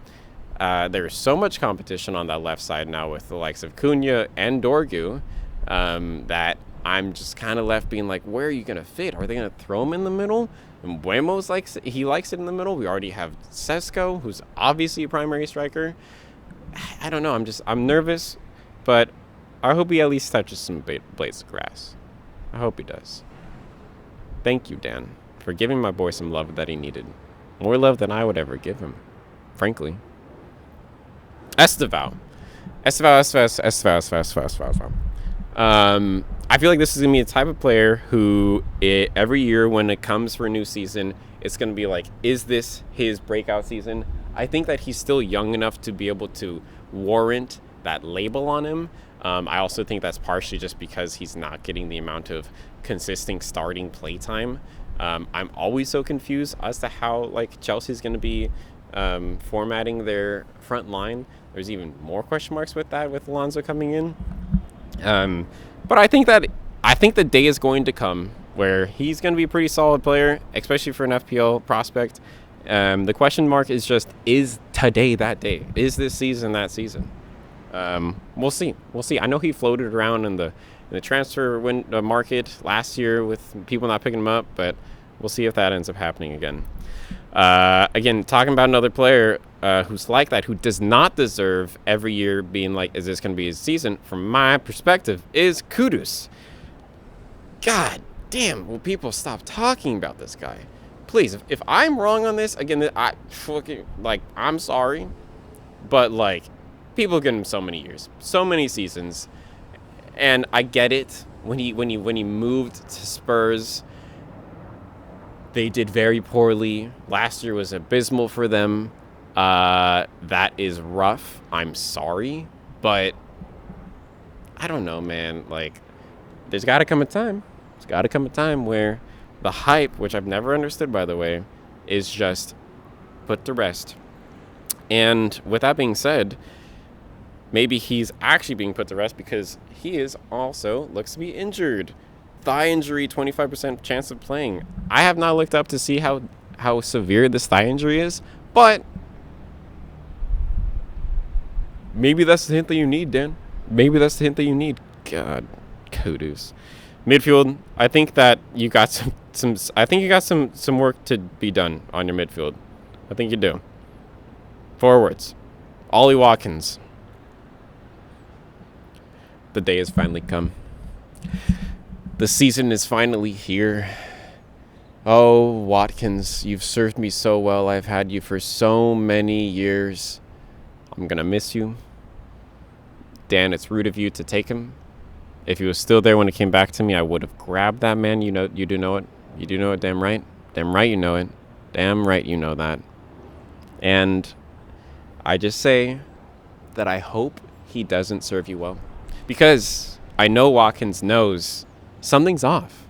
There's so much competition on that left side now with the likes of Cunha and Dorgu, that I'm just kind of left being like, where are you going to fit? Are they going to throw him in the middle? And Buemo's likes it in the middle. We already have Sesko, who's obviously a primary striker. I don't know. I'm nervous, but I hope he at least touches some blades of grass. I hope he does. Thank you, Dan, for giving my boy some love that he needed. More love than I would ever give him, frankly. Esteval. I feel like this is going to be a type of player who every year when it comes for a new season, it's going to be like, is this his breakout season? I think that he's still young enough to be able to warrant that label on him. I also think that's partially just because he's not getting the amount of consistent starting play time. I'm always so confused as to how like Chelsea's going to be formatting their front line. There's even more question marks with that with Alonso coming in. But I think the day is going to come where he's going to be a pretty solid player, especially for an FPL prospect. The question mark is just, is today that day? Is this season that season? We'll see. I know he floated around in the transfer market last year with people not picking him up, but we'll see if that ends up happening again. Again, talking about another player who's like that, who does not deserve every year being like, is this going to be his season? From my perspective, is Kudus. God damn, will people stop talking about this guy? Please, if I'm wrong on this, again, I'm sorry, but like, people give him so many years, so many seasons, and I get it. When he moved to Spurs, they did very poorly. Last year was abysmal for them. That is rough. I'm sorry, but I don't know, man. Like, there's got to come a time. There's got to come a time where the hype, which I've never understood, by the way, is just put to rest. And with that being said, maybe he's actually being put to rest because he is also looks to be injured. Thigh injury, 25% chance of playing. I have not looked up to see how severe this thigh injury is, but maybe that's the hint that you need, Dan. Maybe that's the hint that you need. God, Kudus. Midfield, I think that you got some work to be done on your midfield. I think you do. Forwards, Ollie Watkins. The day has finally come. The season is finally here. Oh, Watkins, you've served me so well. I've had you for so many years. I'm going to miss you. Dan, it's rude of you to take him. If he was still there when it came back to me, I would have grabbed that man. You do know it. You do know it, damn right. Damn right you know it. Damn right you know that. And I just say that I hope he doesn't serve you well. Because I know Watkins knows something's off.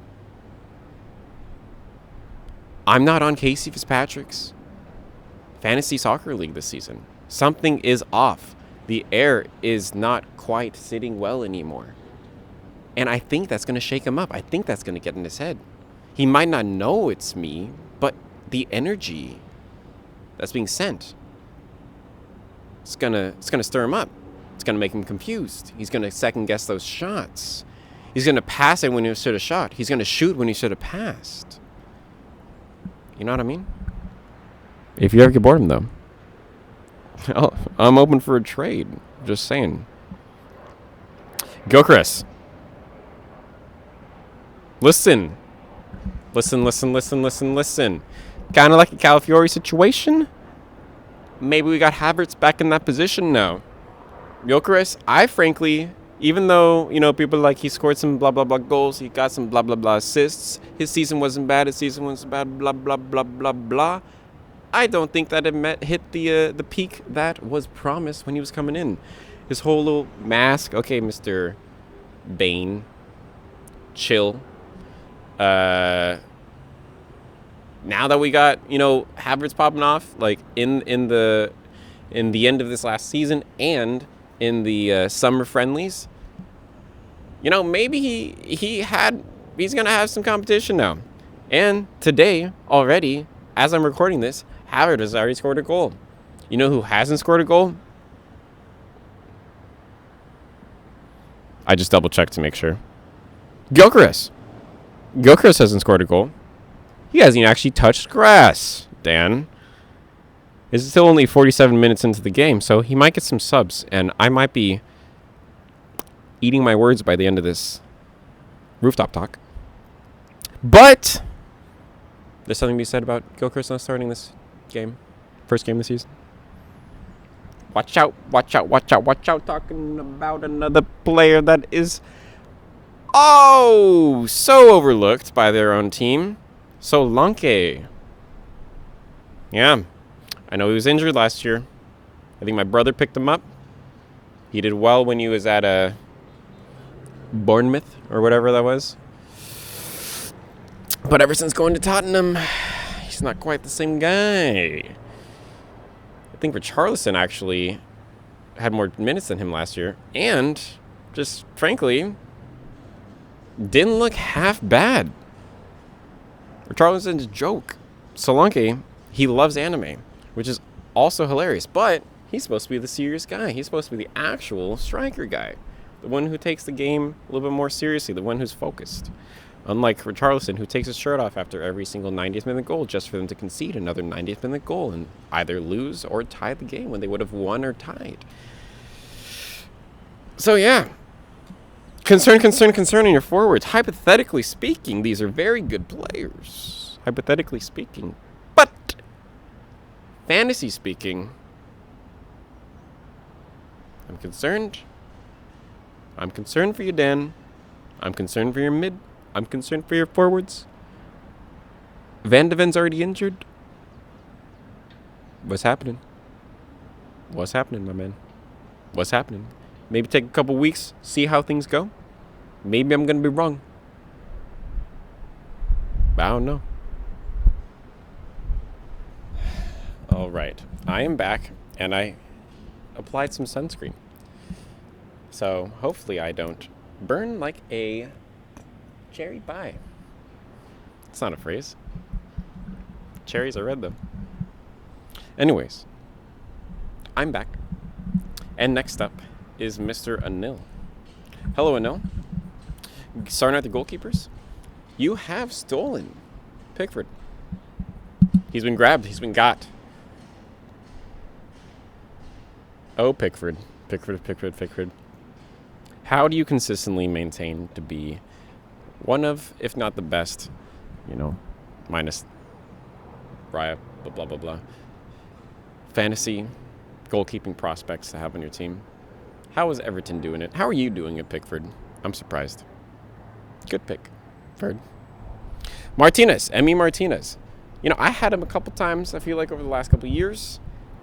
I'm not on Casey Fitzpatrick's Fantasy Soccer League this season. Something is off. The air is not quite sitting well anymore. And I think that's going to shake him up. I think that's going to get in his head. He might not know it's me, but the energy that's being sent, it's gonna stir him up. It's going to make him confused. He's going to second guess those shots. He's going to pass it when he should have shot. He's going to shoot when he should have passed. You know what I mean? If you ever get bored of him, though, I'm open for a trade. Just saying. Go, Chris. Listen. Kind of like a Calafiori situation. Maybe we got Havertz back in that position now. Gyökeres, I frankly, even though, people are like he scored some blah, blah, blah goals, he got some blah, blah, blah assists, his season wasn't bad, blah, blah, blah, blah, blah. I don't think that it hit the peak that was promised when he was coming in. His whole little mask. Okay, Mr. Bane. Chill. Now that we got, Havertz popping off, like in the end of this last season and in the summer friendlies, maybe he's gonna have some competition now. And today already, as I'm recording this, Havertz has already scored a goal. You know who hasn't scored a goal? I just double checked to make sure. Gyökeres. Gyökeres hasn't scored a goal. He hasn't actually touched grass, Dan. It's still only 47 minutes into the game, so he might get some subs, and I might be eating my words by the end of this rooftop talk. But there's something to be said about Gyökeres not starting this game. First game of the season. Watch out, watch out, watch out, watch out. Talking about another player that is so overlooked by their own team. Solanke. Yeah. I know he was injured last year. I think my brother picked him up. He did well when he was at Bournemouth or whatever that was. But ever since going to Tottenham, he's not quite the same guy. I think Richarlison actually had more minutes than him last year. And, just frankly, didn't look half bad. Richarlison's a joke. Solanke, he loves anime, which is also hilarious. But he's supposed to be the serious guy. He's supposed to be the actual striker guy. The one who takes the game a little bit more seriously. The one who's focused. Unlike Richarlison, who takes his shirt off after every single 90th minute goal just for them to concede another 90th minute goal and either lose or tie the game when they would have won or tied. So, yeah. Concern in your forwards. Hypothetically speaking, these are very good players. Hypothetically speaking. But, fantasy speaking, I'm concerned. I'm concerned for you, Dan. I'm concerned for your mid. I'm concerned for your forwards. Van de Ven's already injured. What's happening? What's happening, my man? What's happening? Maybe take a couple weeks, see how things go. Maybe I'm going to be wrong. I don't know. All right. I am back, and I applied some sunscreen. So hopefully I don't burn like a cherry pie. It's not a phrase. Cherries are red, though. Anyways, I'm back. And next up is Mr. Anil. Hello, Anil. Starting at the goalkeepers. You have stolen Pickford. He's been grabbed. He's been got. Oh, Pickford. Pickford. How do you consistently maintain to be one of, if not the best, minus Raya, blah, blah, blah, fantasy goalkeeping prospects to have on your team? How is Everton doing it? How are you doing it, Pickford? I'm surprised. Good pick, Ferd. Martinez, Emi Martinez. I had him a couple times, I feel like, over the last couple of years.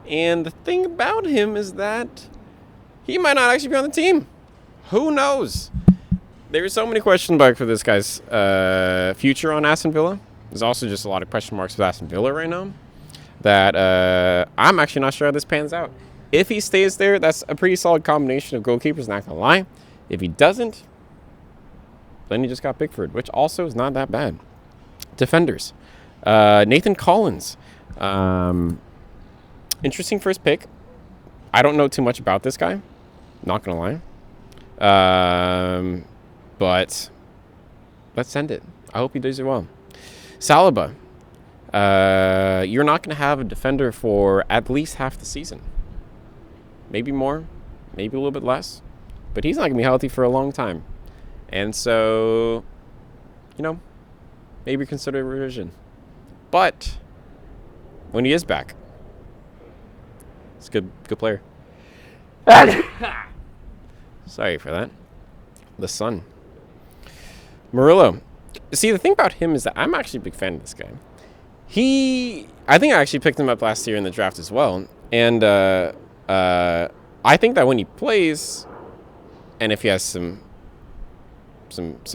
And the thing about him is that he might not actually be on the team. Who knows? There's so many question marks for this guy's future on Aston Villa. There's also just a lot of question marks with Aston Villa right now that I'm actually not sure how this pans out. If he stays there, that's a pretty solid combination of goalkeepers, not going to lie. If he doesn't, then he just got Pickford, which also is not that bad. Defenders. Nathan Collins. Interesting first pick. I don't know too much about this guy. Not going to lie. But let's send it. I hope he does it well. Saliba. You're not going to have a defender for at least half the season. Maybe more. Maybe a little bit less. But he's not going to be healthy for a long time. And so, maybe consider a revision. But when he is back, it's a good player. Sorry for that. the Sun. Murillo. See, the thing about him is that I'm actually a big fan of this guy. I think I actually picked him up last year in the draft as well. And I think that when he plays, and if he has some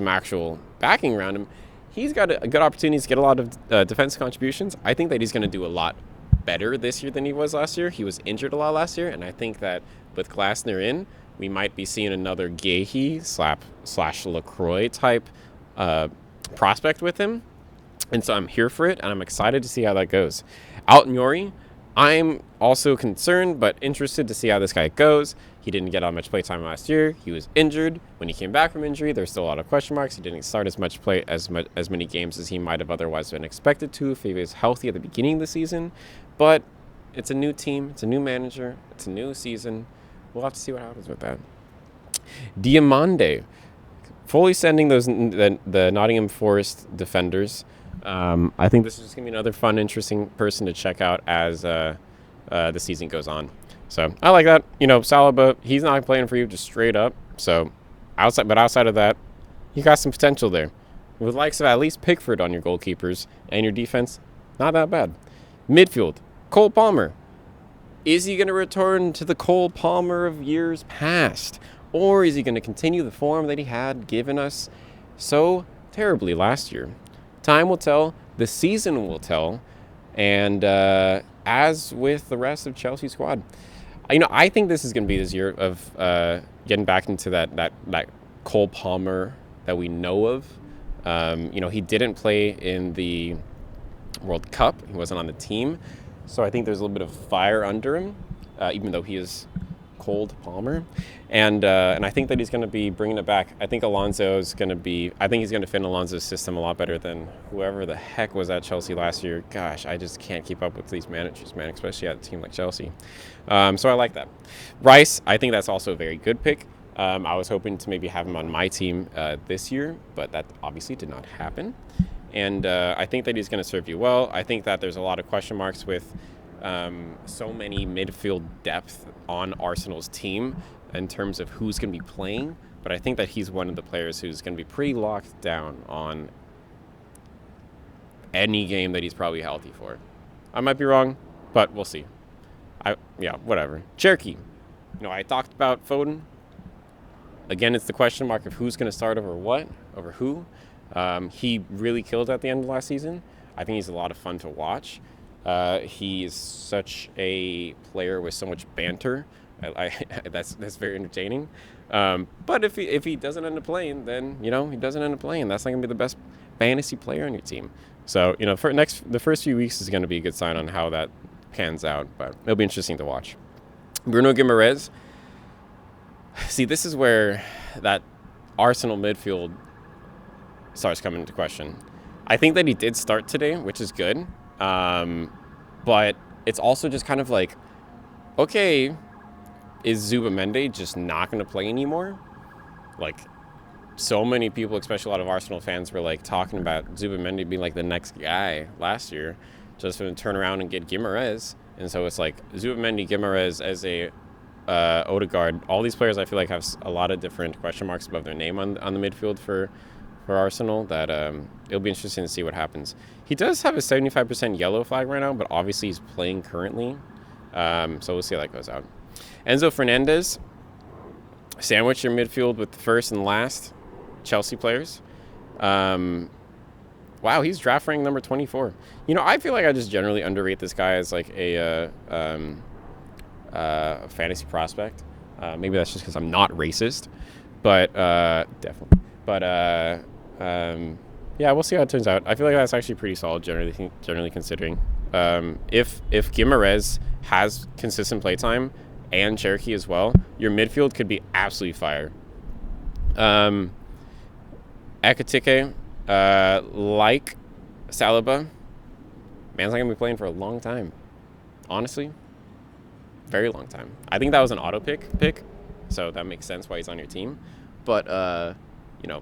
actual backing around him, he's got a good opportunity to get a lot of defense contributions. I think that he's going to do a lot better this year than he was last year. He was injured a lot last year, and I think that with Glasner in, we might be seeing another Gahey / LaCroix type prospect with him. And so I'm here for it, and I'm excited to see how that goes. Out Nori, I'm also concerned but interested to see how this guy goes. He didn't get on much play time last year. He was injured. When he came back from injury, there's still a lot of question marks. He didn't start as many games as he might have otherwise been expected to if he was healthy at the beginning of the season. But it's a new team. It's a new manager. It's a new season. We'll have to see what happens with that. Diamande, fully sending the Nottingham Forest defenders. I think this is just going to be another fun, interesting person to check out as the season goes on. So I like that. Saliba, he's not playing for you just straight up. So outside of that, you got some potential there. With likes of at least Pickford on your goalkeepers and your defense, not that bad. Midfield, Cole Palmer. Is he going to return to the Cole Palmer of years past? Or is he going to continue the form that he had given us so terribly last year? Time will tell. The season will tell. And as with the rest of Chelsea's squad, I think this is going to be this year of getting back into that Cole Palmer that we know of. He didn't play in the World Cup. He wasn't on the team. So I think there's a little bit of fire under him, even though he is cold Palmer. And I think that he's going to be bringing it back. I think he's going to fit in Alonso's system a lot better than whoever the heck was at Chelsea last year. Gosh, I just can't keep up with these managers, man, especially at a team like Chelsea. So I like that. Rice, I think that's also a very good pick. I was hoping to maybe have him on my team this year, but that obviously did not happen. And I think that he's going to serve you well. I think that there's a lot of question marks with so many midfield depth on Arsenal's team in terms of who's going to be playing. But I think that he's one of the players who's going to be pretty locked down on any game that he's probably healthy for. I might be wrong, but we'll see. Whatever. Cherky. I talked about Foden. Again, it's the question mark of who's going to start over who. He really killed at the end of last season. I think he's a lot of fun to watch. He's such a player with so much banter. That's very entertaining. But if he doesn't end up playing, then he doesn't end up playing. That's not gonna be the best fantasy player on your team. So the first few weeks is gonna be a good sign on how that pans out. But it'll be interesting to watch. Bruno Guimaraes. See, this is where that Arsenal midfield starts coming into question. I think that he did start today, which is good. But it's also just kind of like, okay, is Zubamende just not going to play anymore? Like, so many people, especially a lot of Arsenal fans, were like talking about Zubamende being like the next guy last year, just going to turn around and get Guimaraes. And so it's like Zubamende, Guimaraes, as a Odegaard. All these players I feel like have a lot of different question marks above their name on the midfield for Arsenal, that it'll be interesting to see what happens. He does have a 75% yellow flag right now, but obviously he's playing currently. So we'll see how that goes out. Enzo Fernandez, sandwich your midfield with the first and last Chelsea players. Wow, he's draft rank number 24. I feel like I just generally underrate this guy as like a fantasy prospect. Maybe that's just because I'm not racist, but definitely. But we'll see how it turns out. I feel like that's actually pretty solid, generally considering. If Guimaraes has consistent play time and Cherky as well, your midfield could be absolutely fire. Ekitike, like Saliba, man's not gonna be playing for a long time. Honestly, very long time. I think that was an auto pick, so that makes sense why he's on your team. But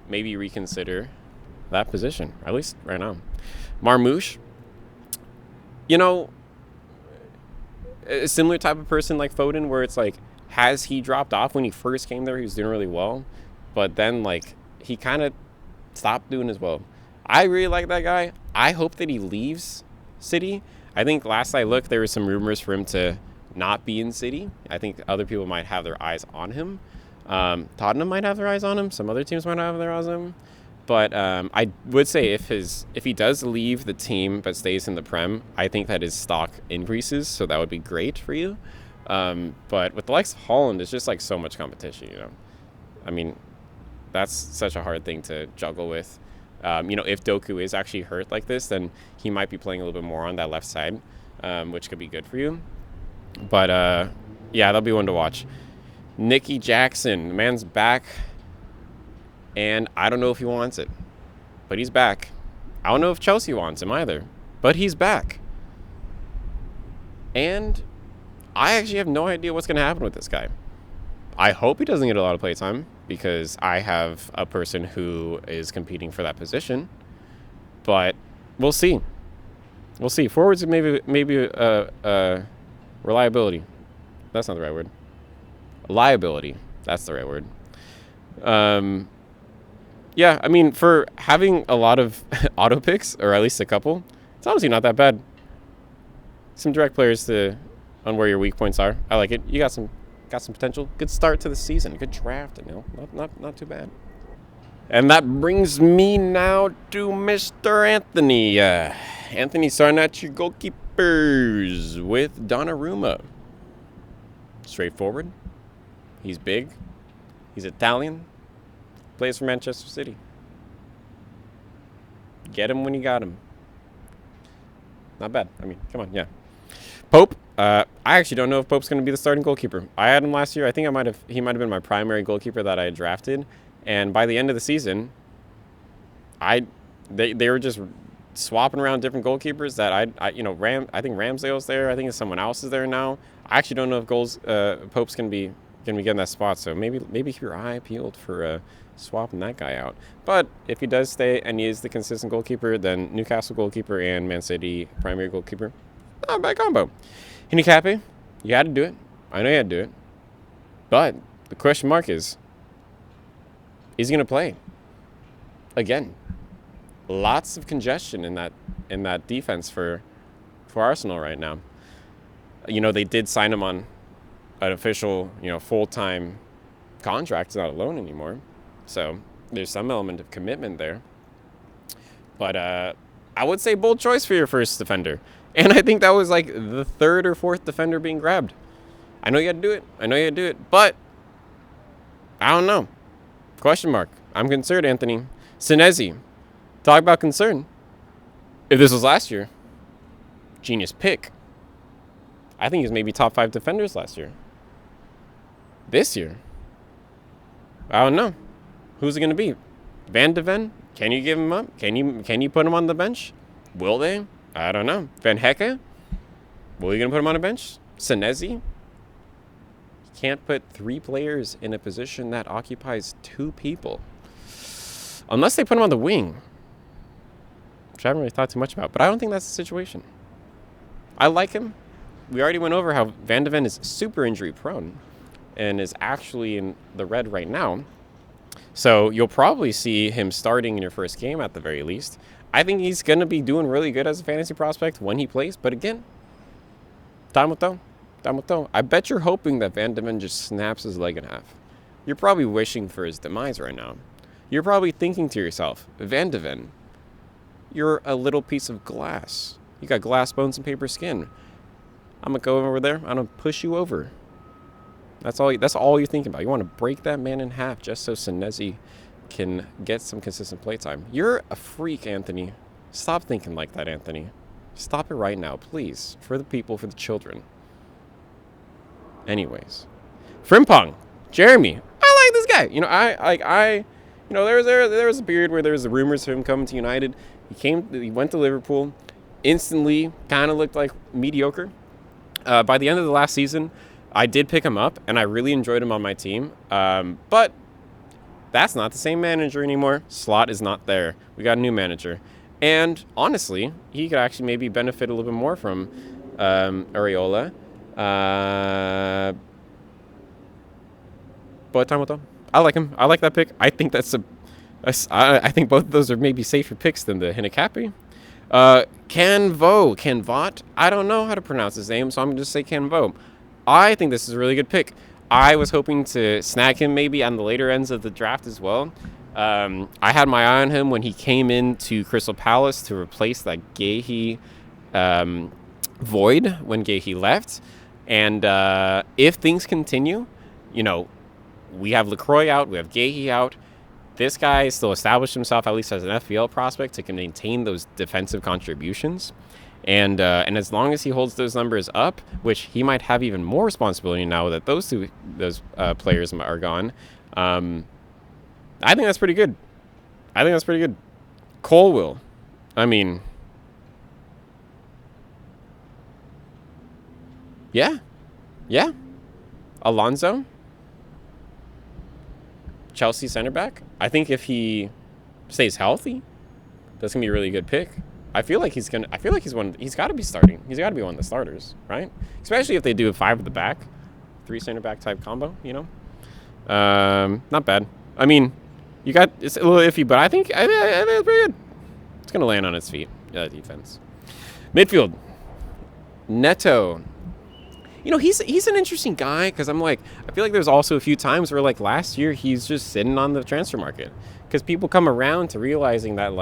maybe reconsider that position, at least right now. Marmouche, a similar type of person like Foden, where it's like, has he dropped off? When he first came there, he was doing really well. but then like he kind of stopped doing as well. I really like that guy. I hope that he leaves City. I think last I looked, there were some rumors for him to not be in City. I think other people might have their eyes on him. Tottenham might have their eyes on him. Some other teams might have their eyes on him. But I would say if he does leave the team but stays in the Prem, I think that his stock increases. So that would be great for you. But with the likes of Holland, it's just like so much competition, you know. I mean, that's such a hard thing to juggle with. If Doku is actually hurt like this, then he might be playing a little bit more on that left side, which could be good for you. But yeah, that'll be one to watch. Nicky Jackson, the man's back, and I don't know if he wants it, but he's back. I don't know if Chelsea wants him either, but he's back. And I actually have no idea what's going to happen with this guy. I hope he doesn't get a lot of playtime because I have a person who is competing for that position, but we'll see. We'll see. Forwards maybe reliability. That's not the right word. Liability. That's the right word. Yeah, I mean, for having a lot of auto picks, or at least a couple, it's honestly not that bad. Some direct players on where your weak points are. I like it. You got some potential. Good start to the season. Good draft, Anil. Not too bad. And that brings me now to Mr. Anthony. Anthony starting at your goalkeepers with Donnarumma. Straightforward. He's big. He's Italian. Plays for Manchester City. Get him when you got him. Not bad. I mean, come on, yeah. Pope. I actually don't know if Pope's going to be the starting goalkeeper. I had him last year. I think he might have been my primary goalkeeper that I had drafted. And by the end of the season, they were just swapping around different goalkeepers that I think Ramsdale's there. I think someone else is there now. I actually don't know if Pope's going to be getting that spot. So maybe if your eye peeled for swapping that guy out. But if he does stay and he is the consistent goalkeeper, then Newcastle goalkeeper and Man City primary goalkeeper, not a bad combo. Hinikape, you had to do it. I know you had to do it. But the question mark is he going to play? Again, lots of congestion in that defense for Arsenal right now. They did sign him on an official, full-time contract. He's not a loan anymore. So there's some element of commitment there. But I would say bold choice for your first defender. And I think that was like the third or fourth defender being grabbed. I know you had to do it. But I don't know. Question mark. I'm concerned, Anthony. Senesi. Talk about concern. If this was last year, genius pick. I think he was maybe top 5 defenders last year. This year, I don't know. Who's it going to be? Van de Ven? Can you give him up? Can you put him on the bench? Will they? I don't know. Van Hecke? Will you going to put him on a bench? Senesi? You can't put 3 players in a position that occupies 2 people. Unless they put him on the wing. Which I haven't really thought too much about. But I don't think that's the situation. I like him. We already went over how Van de Ven is super injury prone and is actually in the red right now. So you'll probably see him starting in your first game at the very least. I think he's going to be doing really good as a fantasy prospect when he plays. But again, time will tell. I bet you're hoping that Van de Ven just snaps his leg in half. You're probably wishing for his demise right now. You're probably thinking to yourself, Van de Ven, you're a little piece of glass. You got glass bones and paper skin. I'm going to go over there. I'm going to push you over. That's all you're thinking about. You want to break that man in half just so Senesi can get some consistent playtime. You're a freak, Anthony. Stop thinking like that, Anthony. Stop it right now, please. For the people, for the children. Anyways. Frimpong. Jeremy. I like this guy. There was a period where there was the rumors of him coming to United. He went to Liverpool. Instantly kind of looked like mediocre. By the end of the last season, I did pick him up, and I really enjoyed him on my team. But that's not the same manager anymore. Slot is not there. We got a new manager. And honestly, he could actually maybe benefit a little bit more from Areola. But time will tell. I like him. I like that pick. I think I think both of those are maybe safer picks than the Hinakapi. Canvo. I don't know how to pronounce his name, so I'm going to just say Canvo. I think this is a really good pick. I was hoping to snag him maybe on the later ends of the draft as well. I had my eye on him when he came into Crystal Palace to replace that Gehi void when Gehi left. And if things continue, we have LaCroix out, we have Gehi out. This guy still established himself, at least as an FPL prospect, to can maintain those defensive contributions. And as long as he holds those numbers up, which he might have even more responsibility now that those players are gone, I think that's pretty good. Colwill. I mean, yeah. Alonso. Chelsea center back. I think if he stays healthy, that's gonna be a really good pick. I feel like he's got to be starting. He's got to be one of the starters, right? Especially if they do a 5 at the back, 3 center back type combo. Not bad. I mean, it's a little iffy, but I think it's pretty good. It's gonna land on its feet. Defense. Midfield. Neto. He's an interesting guy because I feel like there's also a few times where last year he's just sitting on the transfer market because people come around to realizing that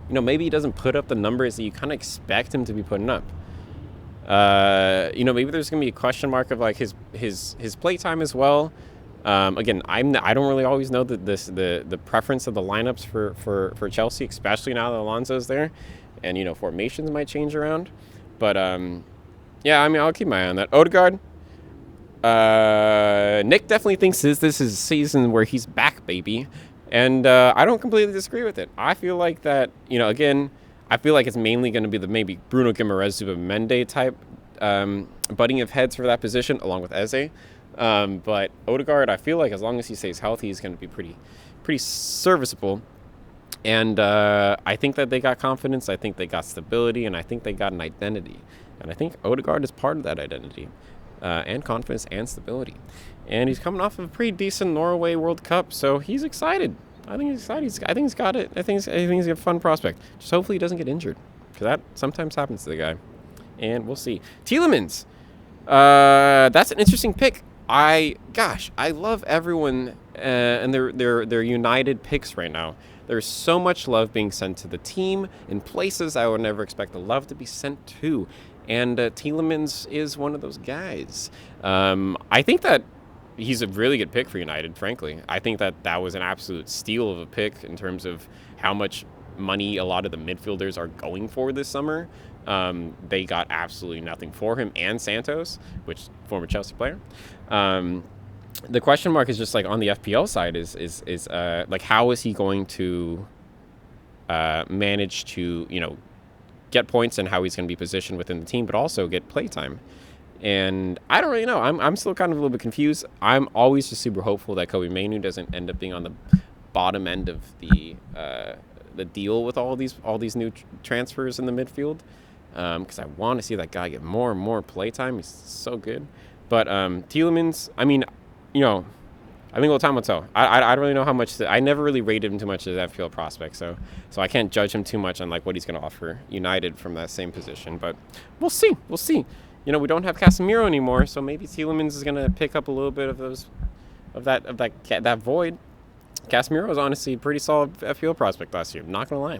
maybe he doesn't put up the numbers that you kind of expect him to be putting up. Maybe there's gonna be a question mark of his play time as well. Again, I don't really always know the preference of the lineups for Chelsea, especially now that Alonso's there, and formations might change around, but yeah, I'll keep my eye on that. Odegaard. Nick definitely thinks this is a season where he's back, baby. And I don't completely disagree with it. I feel like that, again, I feel like it's mainly going to be the maybe Bruno Guimaraes, Zuba-Mende type butting of heads for that position, along with Eze. But Odegaard, I feel like as long as he stays healthy, he's going to be pretty serviceable. And I think that they got confidence. I think they got stability. And I think they got an identity. And I think Odegaard is part of that identity and confidence and stability. And he's coming off of a pretty decent Norway World Cup, so he's excited. I think he's excited. I think he's got it. I think he's a fun prospect. Just hopefully he doesn't get injured, because that sometimes happens to the guy. And we'll see. Tielemans. That's an interesting pick. I love everyone and their united picks right now. There's so much love being sent to the team in places I would never expect the love to be sent to. And Tielemans is one of those guys. I think that he's a really good pick for United, frankly. I think that was an absolute steal of a pick in terms of how much money a lot of the midfielders are going for this summer. They got absolutely nothing for him and Santos, which former Chelsea player. The question mark is just on the FPL side is how is he going to manage to get points and how he's going to be positioned within the team, but also get play time. And I don't really know. I'm still kind of a little bit confused. I'm always just super hopeful that Kobe Mainu doesn't end up being on the bottom end of the deal with all these new transfers in the midfield, because I want to see that guy get more and more play time. He's so good. But Tielemans, I think time will tell. I don't really know how much. I never really rated him too much as an FPL prospect, so I can't judge him too much on what he's going to offer United from that same position. But we'll see. We don't have Casemiro anymore, so maybe Tielemans is going to pick up a little bit of that void. Casemiro was honestly a pretty solid FPL prospect last year. Not going to lie.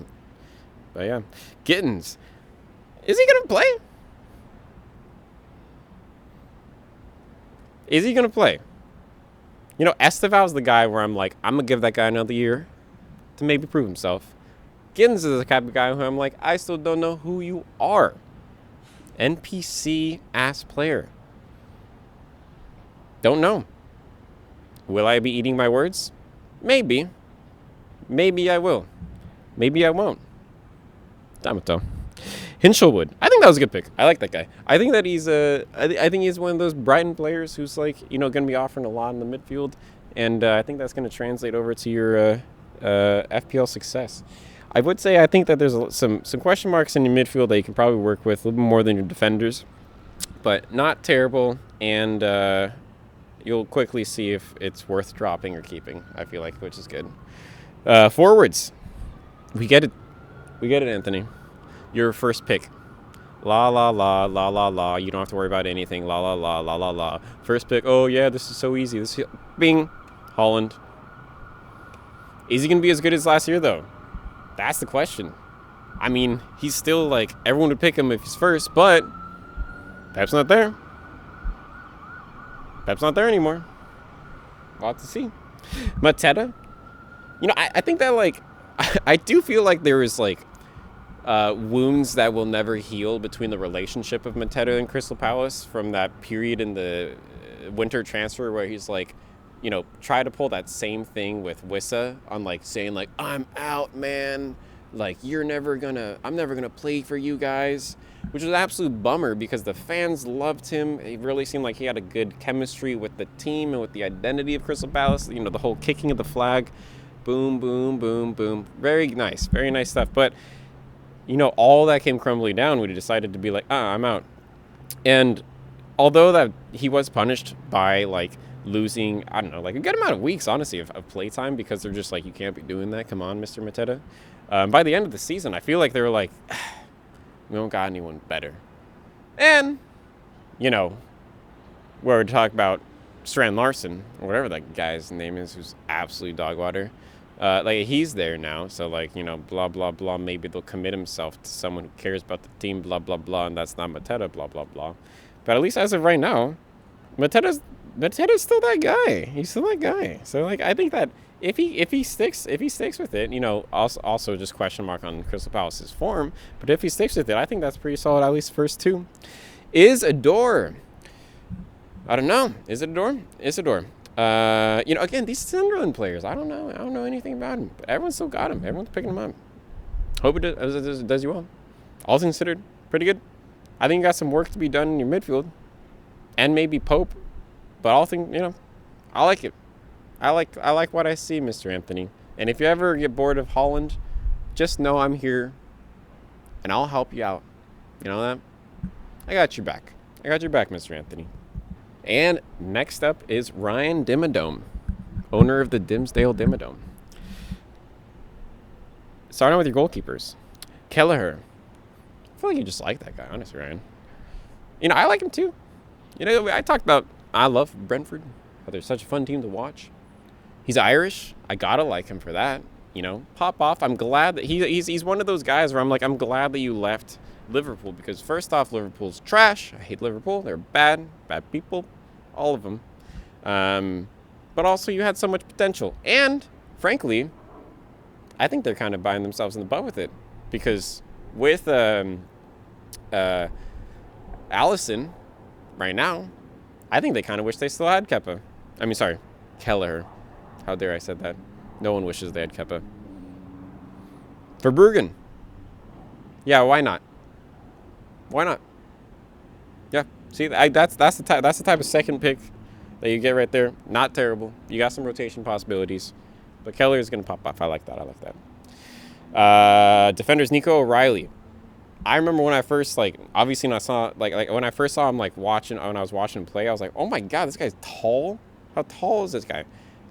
But yeah, Gittins. Is he going to play? Is he going to play? Esteval's the guy where I'm going to give that guy another year to maybe prove himself. Gittins is the type of guy who I'm I still don't know who you are. NPC-ass player. Don't know. Will I be eating my words? Maybe. Maybe I will. Maybe I won't. Damn it, though. Hinchelwood. I think that was a good pick. I like that guy. I think that he's I think he's one of those Brighton players who's going to be offering a lot in the midfield, and I think that's going to translate over to your FPL success. I would say I think that there's some question marks in your midfield that you can probably work with a little bit more than your defenders, but not terrible. And you'll quickly see if it's worth dropping or keeping, I feel like, which is good. Forwards. We get it. We get it, Anthony. Your first pick. La, la, la, la, la, la. You don't have to worry about anything. La, la, la, la, la, la. First pick. Oh, yeah, this is so easy. This is... Bing. Holland. Is he going to be as good as last year, though? That's the question. I mean, he's still, like, everyone would pick him if he's first, but Pep's not there. Pep's not there anymore. We'll have to see. Mateta. You know, I think that, like, I do feel like there is, like, wounds that will never heal between the relationship of Mateta and Crystal Palace from that period in the winter transfer where he's, like, you know, try to pull that same thing with Wissa on, like, saying, like, I'm out, man. Like, I'm never gonna play for you guys, which was an absolute bummer because the fans loved him. It really seemed like he had a good chemistry with the team and with the identity of Crystal Palace. You know, the whole kicking of the flag, boom, boom, boom, boom. Very nice stuff. But, you know, all that came crumbling down when he decided to be like, I'm out. And although that he was punished by, like, losing, I don't know, like a good amount of weeks, honestly, of playtime because they're just like, you can't be doing that. Come on, Mr. Mateta. By the end of the season, I feel like they were like, we don't got anyone better. And, you know, we're talking about Strand Larson, or whatever that guy's name is, who's absolutely dog water. Like, he's there now, so, like, you know, blah, blah, blah. Maybe they'll commit himself to someone who cares about the team, blah, blah, blah, and that's not Mateta, blah, blah, blah. But at least as of right now, Mateta's still that guy. He's still that guy. So, like, I think that if he sticks with it, you know, also just question mark on Crystal Palace's form, but if he sticks with it, I think that's pretty solid, at least first two. Isidore. I don't know. Isidore. You know, again, these Sunderland players, I don't know anything about him, but everyone's still got him. Everyone's picking him up. Hope it does you well. All considered, pretty good. I think you got some work to be done in your midfield, and maybe Pope. But all things, you know, I like it. I like what I see, Mr. Anthony. And if you ever get bored of Holland, just know I'm here, and I'll help you out. You know that? I got your back. Mr. Anthony. And next up is Ryan Dimmadome, owner of the Dimsdale Dimmadome. Starting with your goalkeepers. Kelleher. I feel like you just like that guy, honestly, Ryan. You know, I like him too. You know, I talked about, I love Brentford. How they're such a fun team to watch. He's Irish. I gotta like him for that. You know, pop off. I'm glad that he's one of those guys where I'm like, I'm glad that you left Liverpool because first off, Liverpool's trash. I hate Liverpool. They're bad people, all of them. But also you had so much potential. And frankly, I think they're kind of buying themselves in the butt with it because with Allison right now, I think they kind of wish they still had Kelleher. How dare I said that? No one wishes they had Kepa. Verbruggen. Yeah, why not? Yeah, see, that's the type of second pick that you get right there. Not terrible. You got some rotation possibilities, but Keller is gonna pop off. I like that. Defenders Nico O'Reilly. I remember when I first obviously when I saw when I first saw him when I was watching him play, I was like, oh my god, this guy's tall. How tall is this guy?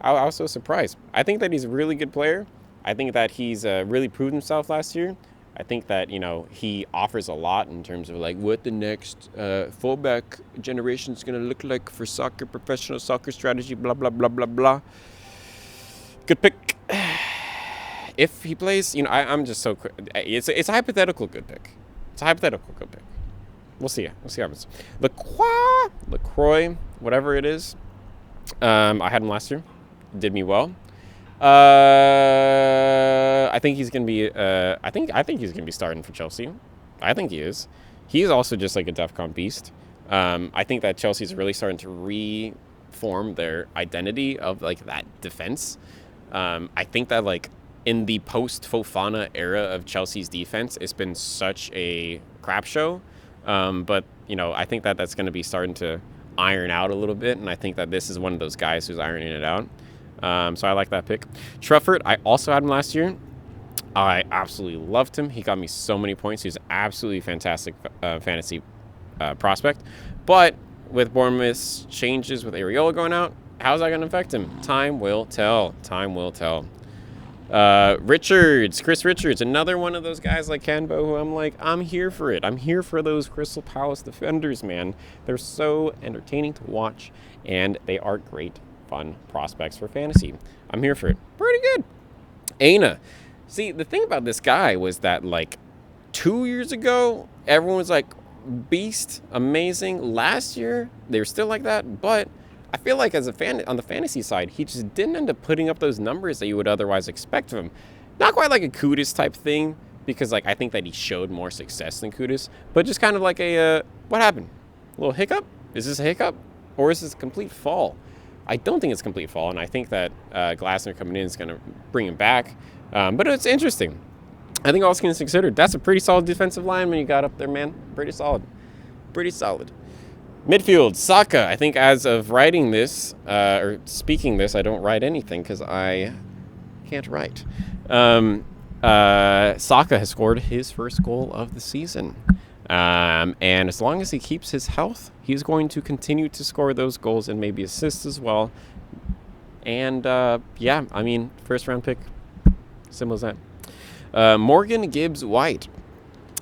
I was so surprised. I think that he's a really good player. I think that he's really proved himself last year. I think that, you know, he offers a lot in terms of what the next fullback generation is going to look like for soccer, professional soccer strategy, blah, blah, blah, blah, blah. Good pick. If he plays, you know, I'm just so... It's a hypothetical good pick. We'll see. We'll see how it happens. LaCroix, whatever it is. I had him last year. Did me well. I think he's gonna be. I think he's gonna be starting for Chelsea. I think he is. He's also just like a DEFCON beast. I think that Chelsea's really starting to reform their identity of that defense. I think that in the post Fofana era of Chelsea's defense, it's been such a crap show. But you know, I think that that's going to be starting to iron out a little bit, and I think that this is one of those guys who's ironing it out. So I like that pick. Truffert, I also had him last year. I absolutely loved him. He got me so many points. He was an absolutely fantastic fantasy prospect. But with Bournemouth's changes with Areola going out, how's that going to affect him? Time will tell. Time will tell. Chris Richards, another one of those guys like Canbo who I'm like, I'm here for it. I'm here for those Crystal Palace defenders, man. They're so entertaining to watch, and they are great, fun prospects for fantasy. I'm here for it. Pretty good. Aina. See, the thing about this guy was that, like, 2 years ago, everyone was like, beast, amazing. Last year, they were still like that, but I feel like as a fan on the fantasy side, he just didn't end up putting up those numbers that you would otherwise expect of him. Not quite like a Kudus type thing, because like I think that he showed more success than Kudus, but just kind of like a what happened? A little hiccup? Is this a hiccup, or is this a complete fall? I don't think it's a complete fall, and I think that Glasner coming in is going to bring him back. But it's interesting. I think all things considered, that's a pretty solid defensive lineman you got up there, man. Pretty solid. Pretty solid. Midfield, Saka. I think as of writing this, or speaking this, I don't write anything because I can't write. Saka has scored his first goal of the season. And as long as he keeps his health, he's going to continue to score those goals and maybe assists as well. And, yeah, I mean, first round pick, simple as that. Morgan Gibbs White.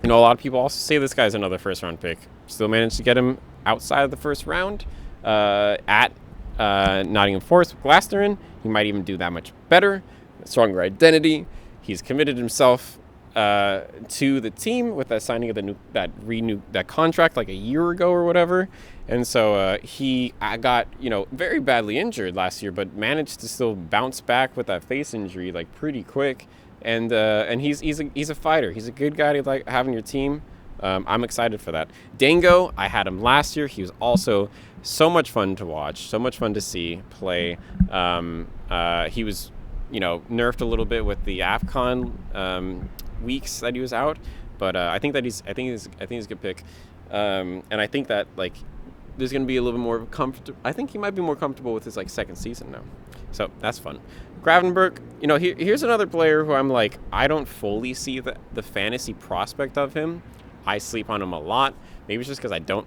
You know, a lot of people also say this guy's another first round pick. Still managed to get him outside of the first round at Nottingham Forest with Glasner in. He might even do that much better. Stronger identity. He's committed himself to the team with that signing of that contract like a year ago or whatever. And so he got, you know, very badly injured last year, but managed to still bounce back with that face injury like pretty quick. And he's a fighter. He's a good guy to like have on your team. I'm excited for that. Dango, I had him last year. He was also so much fun to watch, so much fun to see play. He was, you know, nerfed a little bit with the AFCON weeks that he was out, but I think he's a good pick. And I think that like there's going to be a little bit more comfortable. I think he might be more comfortable with his like second season now, so that's fun. Gravenberg, you know, here's another player who I'm like, I don't fully see the fantasy prospect of him. I sleep on him a lot. Maybe it's just because I don't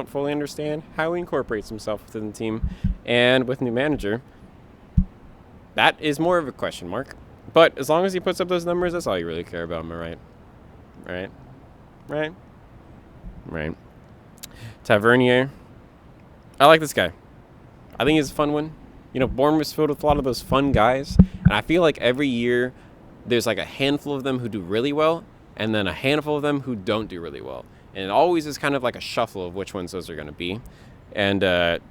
fully understand how he incorporates himself within the team. And with new manager, that is more of a question mark. But as long as he puts up those numbers, that's all you really care about, am I right? Right. Tavernier. I like this guy. I think he's a fun one. You know, Bournemouth's filled with a lot of those fun guys. And I feel like every year there's like a handful of them who do really well, and then a handful of them who don't do really well. And it always is kind of like a shuffle of which ones those are going to be. And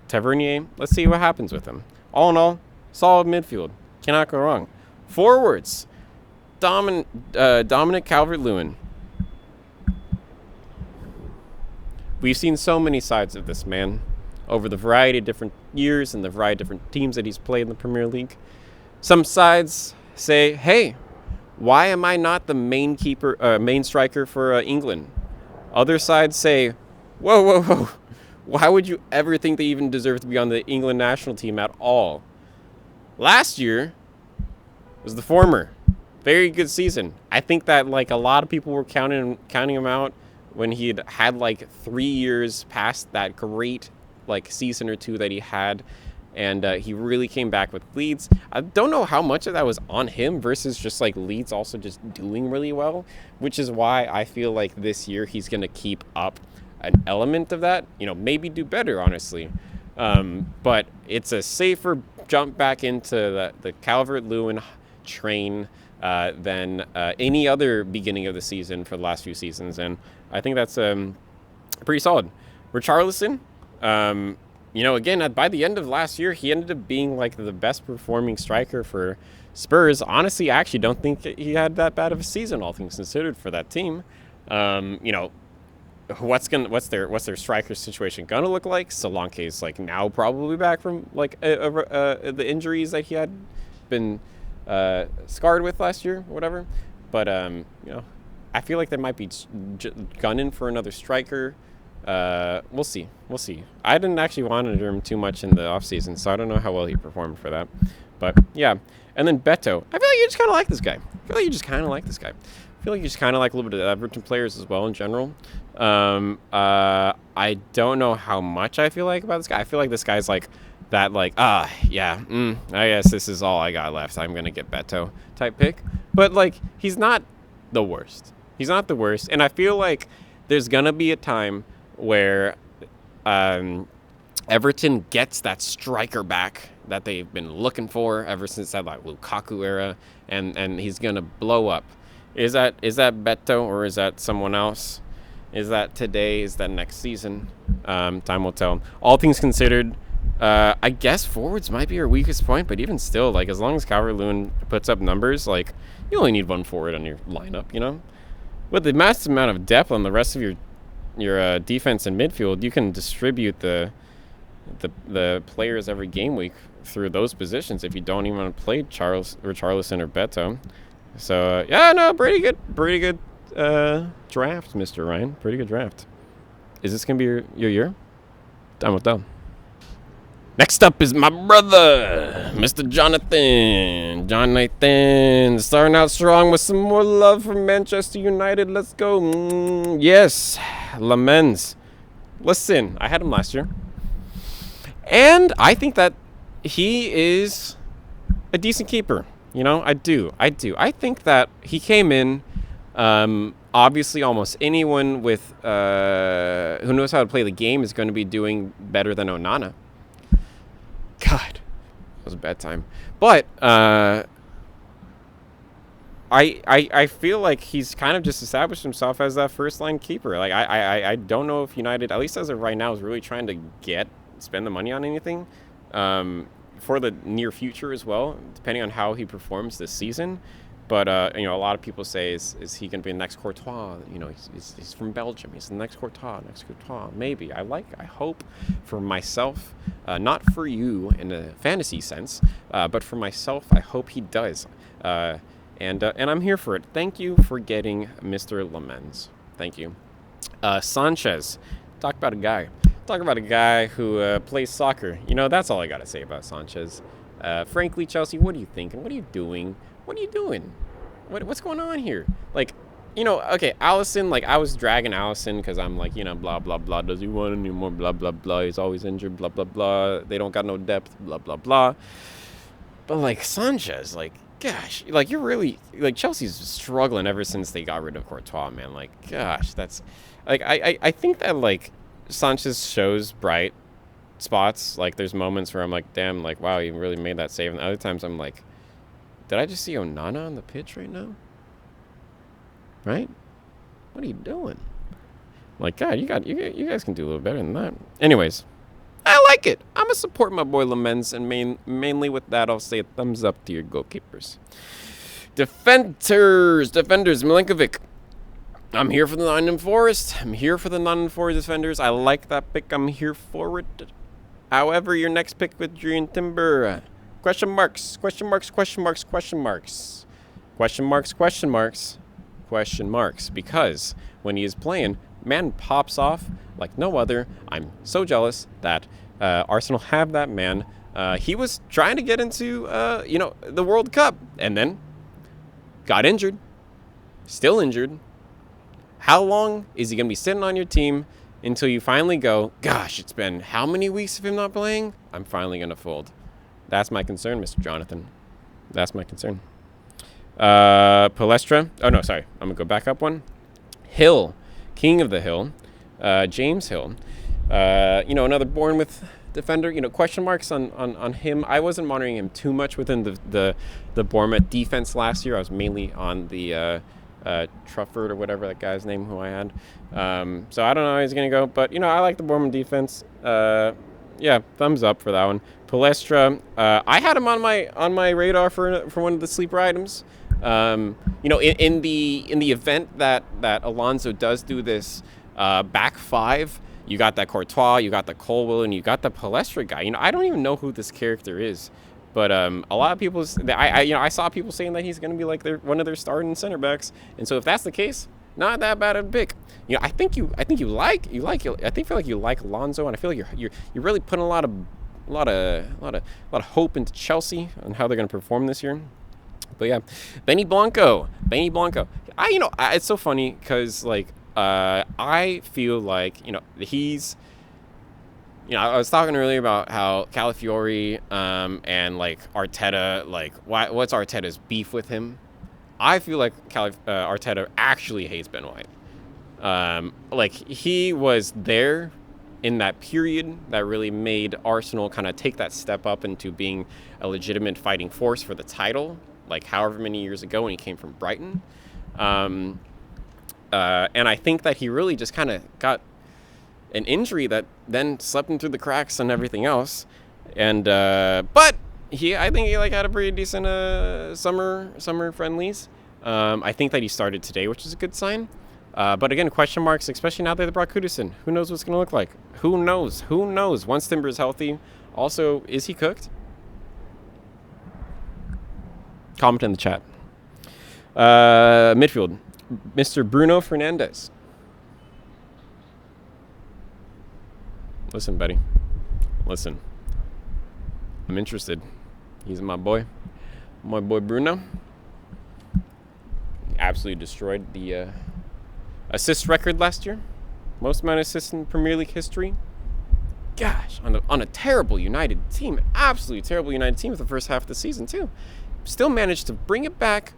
Tavernier, let's see what happens with him. All in all, solid midfield. Cannot go wrong. Forwards, Dominic Calvert-Lewin. We've seen so many sides of this man over the variety of different years and the variety of different teams that he's played in the Premier League. Some sides say, hey, why am I not the main striker for England? Other sides say, whoa. Why would you ever think they even deserve to be on the England national team at all? Last year was the former. Very good season. I think that like a lot of people were counting him out when he had like 3 years past that great like season or two that he had. And he really came back with Leeds. I don't know how much of that was on him versus just like Leeds also just doing really well, which is why I feel like this year he's going to keep up an element of that. You know, maybe do better, honestly. But it's a safer jump back into the Calvert-Lewin train than any other beginning of the season for the last few seasons. And I think that's pretty solid. Richarlison, you know, again, by the end of last year, he ended up being like the best performing striker for Spurs. Honestly, I actually don't think he had that bad of a season, all things considered, for that team. You know, what's their striker situation gonna look like? Solanke's like now probably back from like the injuries that he had been scarred with last year, or whatever. But you know, I feel like they might be gunning for another striker. We'll see. I didn't actually monitor him too much in the offseason, so I don't know how well he performed for that. But yeah. And then Beto. I feel like you just kind of like this guy. I feel like you just kind of like a little bit of Everton players as well in general. I don't know how much I feel like about this guy. I feel like this guy's like that, like, I guess this is all I got left. I'm going to get Beto type pick. But, like, he's not the worst. He's not the worst. And I feel like there's going to be a time where Everton gets that striker back that they've been looking for ever since that, like, Lukaku era. And he's going to blow up. Is that Beto or is that someone else? Is that today? Is that next season? Time will tell. All things considered, I guess forwards might be your weakest point, but even still, like, as long as Calvert-Lewin puts up numbers, like, you only need one forward on your lineup, you know? With the massive amount of depth on the rest of your defense and midfield, you can distribute the players every game week through those positions if you don't even want to play Richarlison or Beto. So, pretty good draft, Mr. Ryan. Pretty good draft. Is this going to be your year? Time will tell. Next up is my brother, Mr. Jonathan. Starting out strong with some more love from Manchester United. Let's go. Yes, Lamens. Listen, I had him last year. And I think that he is a decent keeper. You know, I do. I think that he came in, obviously almost anyone with who knows how to play the game is going to be doing better than Onana. God, that was a bad time. But I feel like he's kind of just established himself as that first-line keeper. Like, I don't know if United, at least as of right now, is really trying to spend the money on anything. For the near future as well, depending on how he performs this season. But, a lot of people say, is he going to be the next Courtois? You know, he's from Belgium. He's the next Courtois. Maybe. I hope for myself, not for you in a fantasy sense, but for myself, I hope he does. And I'm here for it. Thank you for getting Mr. Lamens. Thank you. Sanchez. Talk about a guy who plays soccer. You know, that's all I got to say about Sanchez. Frankly, Chelsea, what are you thinking? What are you doing? What's going on here? Like, okay, Alisson, like, I was dragging Alisson because I'm like, blah, blah, blah. Does he want any more? Blah, blah, blah. He's always injured. Blah, blah, blah. They don't got no depth. Blah, blah, blah. But, like, Sanchez, like, gosh, like, you're really, like, Chelsea's struggling ever since they got rid of Courtois, man. Like, gosh, that's, like, I think that, like, Sanchez shows bright spots. Like, there's moments where I'm like, damn, like, wow, you really made that save. And other times I'm like, did I just see Onana on the pitch right now? Right? What are you doing? Like, God, you guys can do a little better than that. Anyways, I like it. I'm going to support my boy Lamens, and mainly with that, I'll say a thumbs up to your goalkeepers. Defenders, Milinkovic. I'm here for the Nottingham Forest. Defenders. I like that pick. I'm here for it. However, your next pick with Julian Timber. Question marks. Because when he is playing, man pops off like no other. I'm so jealous that Arsenal have that man. He was trying to get into, the World Cup and then got injured. Still injured. How long is he going to be sitting on your team until you finally go, gosh, it's been how many weeks of him not playing? I'm finally going to fold. That's my concern, Mr. Jonathan. That's my concern. Palestra. Oh, no, sorry. I'm going to go back up one. Hill. King of the Hill. James Hill. Another Bournemouth defender. Question marks on him. I wasn't monitoring him too much within the Bournemouth defense last year. I was mainly on the Trufford or whatever that guy's name who I had. So I don't know how he's going to go. But, I like the Bournemouth defense. Thumbs up for that one. Palestra, I had him on my radar for one of the sleeper items. In the event that Alonso does do this back five, you got that Courtois, you got the Colwill, and you got the Palestra guy. I don't even know who this character is, but a lot of people, I saw people saying that he's going to be like one of their starting center backs, and so if that's the case, not that bad of a pick. I think you like Alonso, and I feel like you're really putting a lot of hope into Chelsea and how they're going to perform this year. But yeah, Benny Blanco. It's so funny because like I feel like he's. I was talking earlier about how Calafiori and like Arteta, like what's Arteta's beef with him? I feel like Arteta actually hates Ben White. Like he was there in that period that really made Arsenal kind of take that step up into being a legitimate fighting force for the title, like however many years ago when he came from Brighton. And I think that he really just kind of got an injury that then slept him through the cracks and everything else. And but I think he like had a pretty decent summer friendlies. I think that he started today, which is a good sign. But again, question marks, especially now that they brought Kudus. Who knows what's going to look like? Who knows? Once Timber is healthy. Also, is he cooked? Comment in the chat. Midfield, Mr. Bruno Fernandes. Listen, buddy. Listen. I'm interested. He's my boy. My boy Bruno. Absolutely destroyed the assist record last year. Most amount of assists in Premier League history. Gosh, on a terrible United team. Absolutely terrible United team for the first half of the season, too. Still managed to bring it back.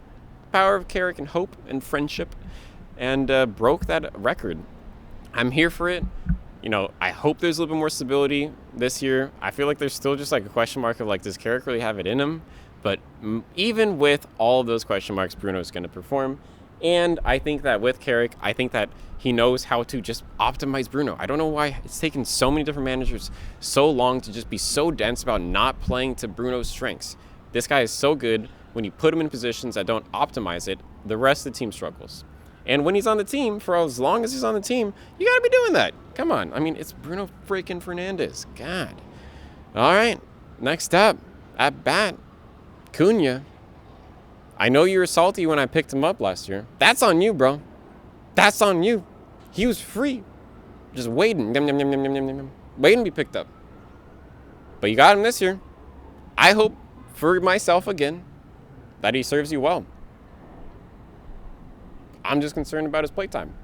Power of Carrick and hope and friendship. And broke that record. I'm here for it. I hope there's a little bit more stability this year. I feel like there's still just like a question mark of like, does Carrick really have it in him? But even with all of those question marks, Bruno's going to perform. And I think that with Carrick, I think that he knows how to just optimize Bruno. I don't know why it's taken so many different managers so long to just be so dense about not playing to Bruno's strengths. This guy is so good. When you put him in positions that don't optimize it, the rest of the team struggles. And when he's on the team, for as long as he's on the team, you got to be doing that. Come on. I mean, it's Bruno freaking Fernandes. God. All right. Next up, at bat, Cunha. I know you were salty when I picked him up last year. That's on you, bro. That's on you. He was free. Just waiting. Waiting to be picked up. But you got him this year. I hope for myself again that he serves you well. I'm just concerned about his playtime.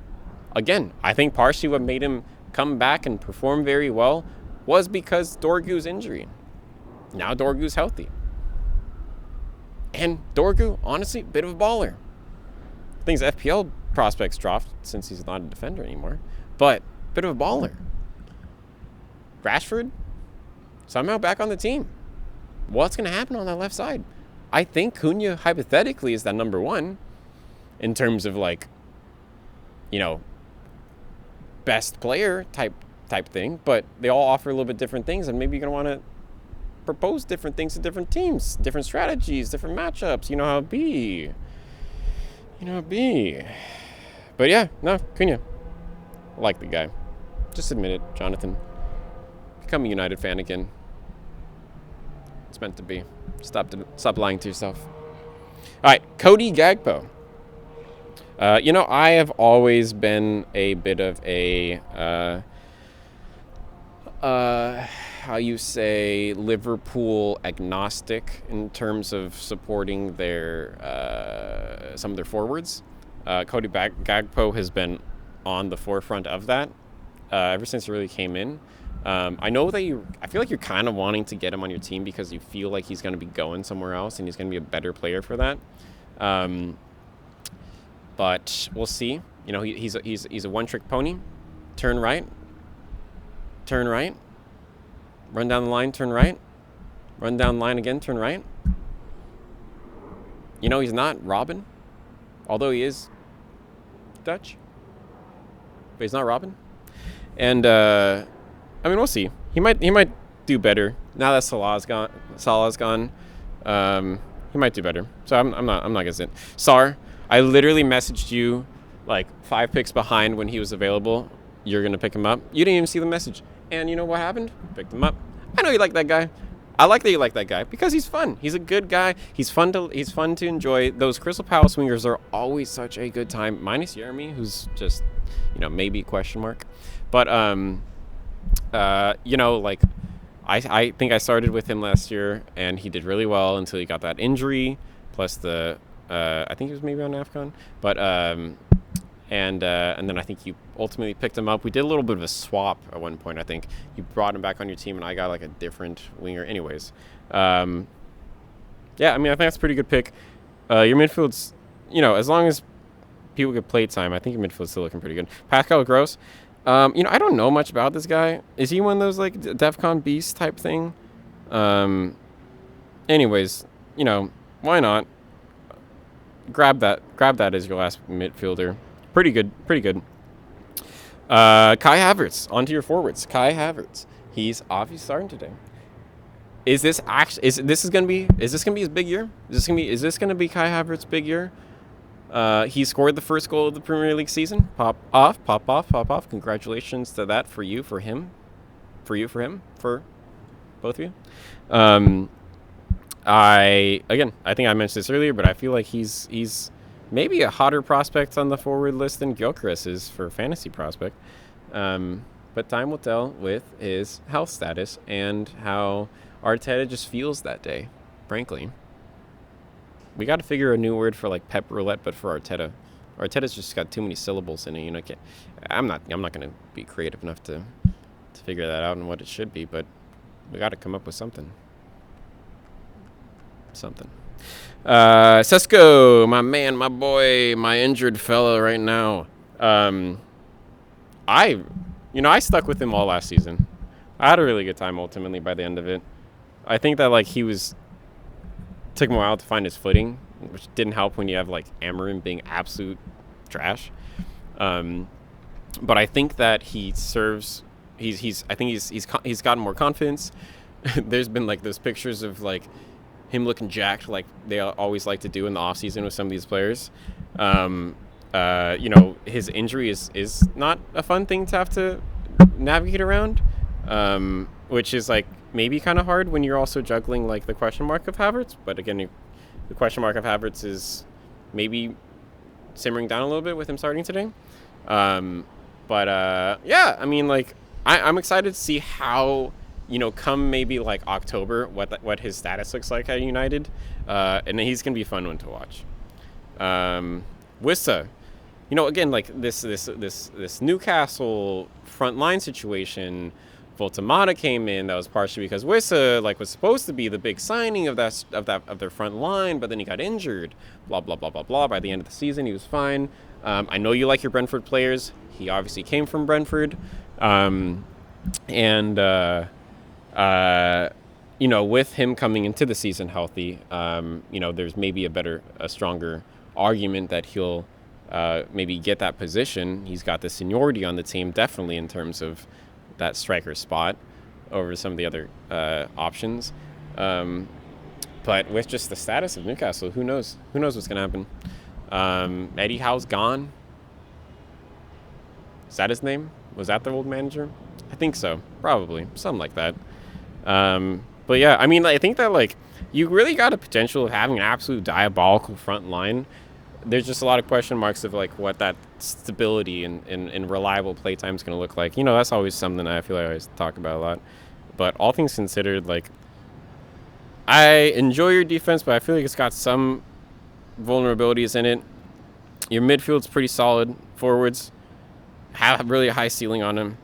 Again, I think partially what made him come back and perform very well was because Dorgu's injury. Now Dorgu's healthy. And Dorgu, honestly, bit of a baller. I think his FPL prospects dropped since he's not a defender anymore. But bit of a baller. Rashford, somehow back on the team. What's going to happen on that left side? I think Cunha, hypothetically, is that number one. In terms of like, best player type thing, but they all offer a little bit different things, and maybe you're gonna want to propose different things to different teams, different strategies, different matchups. You know how it be. But yeah, no, Cunha. I like the guy. Just admit it, Jonathan. Become a United fan again. It's meant to be. Stop lying to yourself. All right, Cody Gagpo. I have always been a bit of a, Liverpool agnostic in terms of supporting some of their forwards. Cody Gagpo has been on the forefront of that ever since he really came in. I know that I feel like you're kind of wanting to get him on your team because you feel like he's going to be going somewhere else and he's going to be a better player for that. But we'll see. He's a one-trick pony. Turn right. Run down the line, turn right. Run down the line again, turn right. He's not Robin, although he is Dutch. But he's not Robin. And we'll see. He might do better now that Salah's gone. He might do better. So I'm not gonna say it. Sar. I literally messaged you like 5 picks behind when he was available. You're going to pick him up. You didn't even see the message. And you know what happened? Picked him up. I know you like that guy. I like that you like that guy because he's fun. He's a good guy. He's fun to enjoy. Those Crystal Palace wingers are always such a good time. Minus Jeremy, who's just, maybe question mark. But, I think I started with him last year and he did really well until he got that injury. plus the I think he was maybe on AFCON, but and then I think you ultimately picked him up. We did a little bit of a swap at one point. I think you brought him back on your team, and I got like a different winger. Anyways, yeah, I mean, I think that's a pretty good pick. Your midfield's, as long as people get play time, I think your midfield's still looking pretty good. Pascal Gross, I don't know much about this guy. Is he one of those like DEFCON beast type thing? Anyways, why not? Grab that as your last midfielder. Pretty good. Kai Havertz, onto your forwards. Kai Havertz, he's obviously starting today. Is this gonna be his big year? Is this gonna be Kai Havertz's big year? He scored the first goal of the Premier League season. Pop off. Congratulations to that for him, for both of you. I think I mentioned this earlier, but I feel like he's maybe a hotter prospect on the forward list than Gyökeres is for fantasy prospect. But time will tell with his health status and how Arteta just feels that day, frankly. We got to figure a new word for like pep roulette, but for Arteta. Arteta's just got too many syllables in it. I'm not going to be creative enough to figure that out and what it should be, but we got to come up with something. Sesko, my man, my boy, my injured fella right now. I stuck with him all last season. I had a really good time ultimately by the end of it. I think that took him a while to find his footing, which didn't help when you have like Amarim being absolute trash. But I think that he serves. He's gotten more confidence. There's been like those pictures of like him looking jacked, like they always like to do in the off season with some of these players. His injury is not a fun thing to have to navigate around, which is like maybe kind of hard when you're also juggling like the question mark of Havertz. But again, the question mark of Havertz is maybe simmering down a little bit with him starting today. Yeah, I mean, like I'm excited to see how, come maybe like October, what his status looks like at United, and he's gonna be a fun one to watch. Wissa, again, like this Newcastle front line situation. Voltamata came in. That was partially because Wissa was supposed to be the big signing of their front line, but then he got injured. Blah blah blah blah blah. By the end of the season, he was fine. I know you like your Brentford players. He obviously came from Brentford, with him coming into the season healthy, there's maybe a stronger argument that he'll maybe get that position. He's got the seniority on the team, definitely in terms of that striker spot over some of the other options. But with just the status of Newcastle, who knows? Who knows what's going to happen? Eddie Howe's gone. Is that his name? Was that the old manager? I think so. Probably. Something like that. But yeah, I mean, I think that you really got a potential of having an absolute diabolical front line. There's just a lot of question marks of what that stability and reliable play time is going to look like. That's always something I feel like I always talk about a lot. But all things considered, I enjoy your defense, but I feel like it's got some vulnerabilities in it. Your midfield's pretty solid. Forwards have really a high ceiling on them.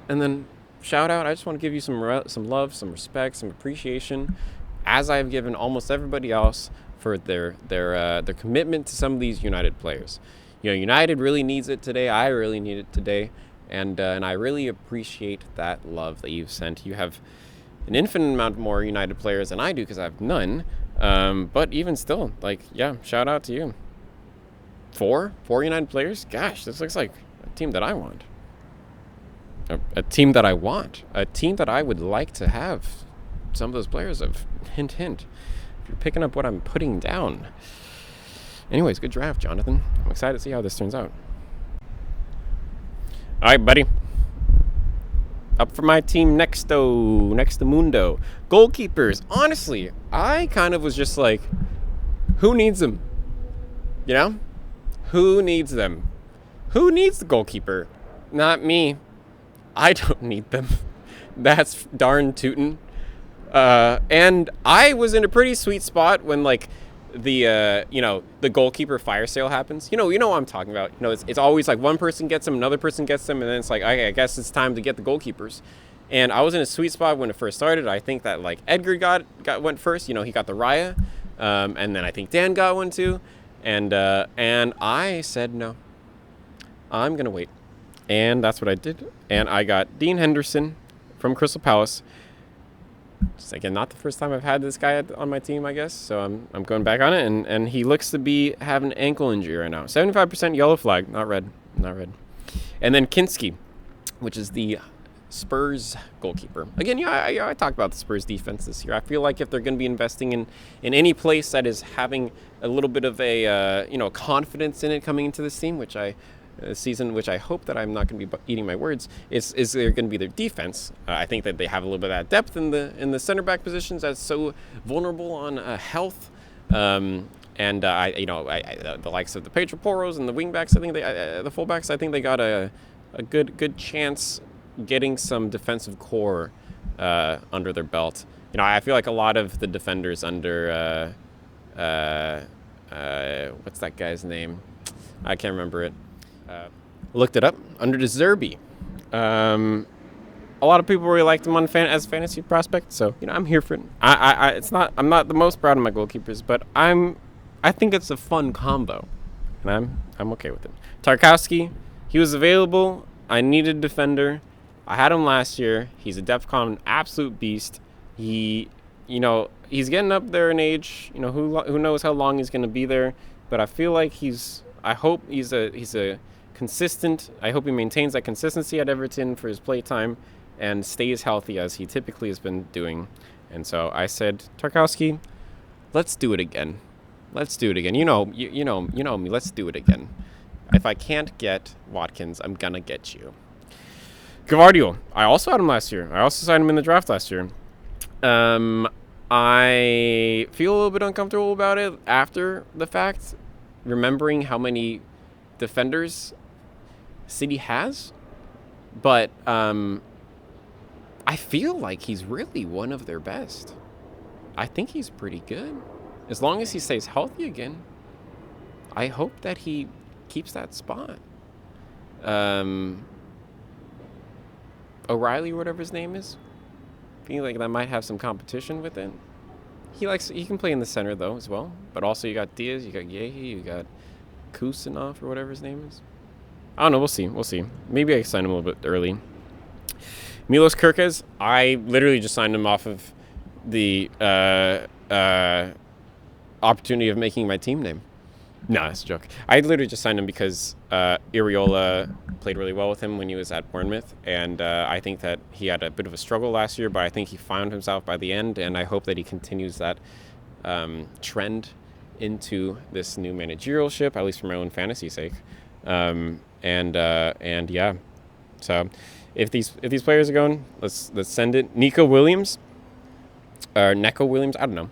And then shout out, I just want to give you some love, some respect, some appreciation, as I've given almost everybody else for their commitment to some of these United players. United really needs it today. I really need it today, and I really appreciate that love that you've sent. You have an infinite amount more United players than I do because I have none. But even still, shout out to you. Four United players. Gosh, this looks like a team that I want. A team that I want. A team that I would like to have some of those players of. Hint, hint. If you're picking up what I'm putting down. Anyways, good draft, Jonathan. I'm excited to see how this turns out. All right, buddy. Up for my team next to Mundo. Goalkeepers. Honestly, I kind of was just like, who needs them? Who needs them? Who needs the goalkeeper? Not me. I don't need them. That's darn tootin'. And I was in a pretty sweet spot when the goalkeeper fire sale happens. You know what I'm talking about. It's always like one person gets them, another person gets them, and then it's like, okay, I guess it's time to get the goalkeepers. And I was in a sweet spot when it first started. I think that like Edgard went first. He got the Raya, and then I think Dan got one too, and I said no, I'm gonna wait, and that's what I did. And I got Dean Henderson from Crystal Palace. Just again, not the first time I've had this guy on my team, I guess. So I'm going back on it, and he looks to be having an ankle injury right now. 75% yellow flag, not red. And then Kinski, which is the Spurs goalkeeper. Again, I talked about the Spurs defense this year. I feel like if they're going to be investing in any place that is having a little bit of a confidence in it coming into this team, which I hope that I'm not going to be eating my words, is they're going to be their defense. I think that they have a little bit of that depth in the center back positions that's so vulnerable on health. The likes of the Pedro Porros and the wing backs, I think the fullbacks, I think they got a good chance getting some defensive core under their belt. I feel like a lot of the defenders under what's that guy's name? I can't remember it. Looked it up under De Zerbi. A lot of people really liked him as a fantasy prospect, so I'm here for it. I'm not the most proud of my goalkeepers, but I think it's a fun combo, and I'm okay with it. Tarkowski, he was available. I needed a defender. I had him last year. He's a DEFCON absolute beast. He's getting up there in age. Who knows how long he's going to be there, but I feel like I hope he's a consistent. I hope he maintains that consistency at Everton for his play time and stays healthy as he typically has been doing. And so I said, Tarkowski, let's do it again. You know me. Let's do it again. If I can't get Watkins, I'm gonna get you. Gavardio, I also had him last year. I also signed him in the draft last year. I feel a little bit uncomfortable about it after the fact, remembering how many defenders City has, but I feel like he's really one of their best. I think he's pretty good. As long as he stays healthy again, I hope that he keeps that spot. O'Reilly, whatever his name is, feeling like that might have some competition with it. He can play in the center though as well, but also you got Diaz, you got Yehi, you got Kusanov or whatever his name is. I don't know. We'll see. Maybe I signed him a little bit early. Milos Kerkez, I literally just signed him off of the opportunity of making my team name. No, that's a joke. I literally just signed him because Iriola played really well with him when he was at Bournemouth, and I think that he had a bit of a struggle last year, but I think he found himself by the end, and I hope that he continues that trend into this new managerialship, at least for my own fantasy sake. And yeah, so if these players are going, let's send it. Nico Williams or Neko Williams, I don't know.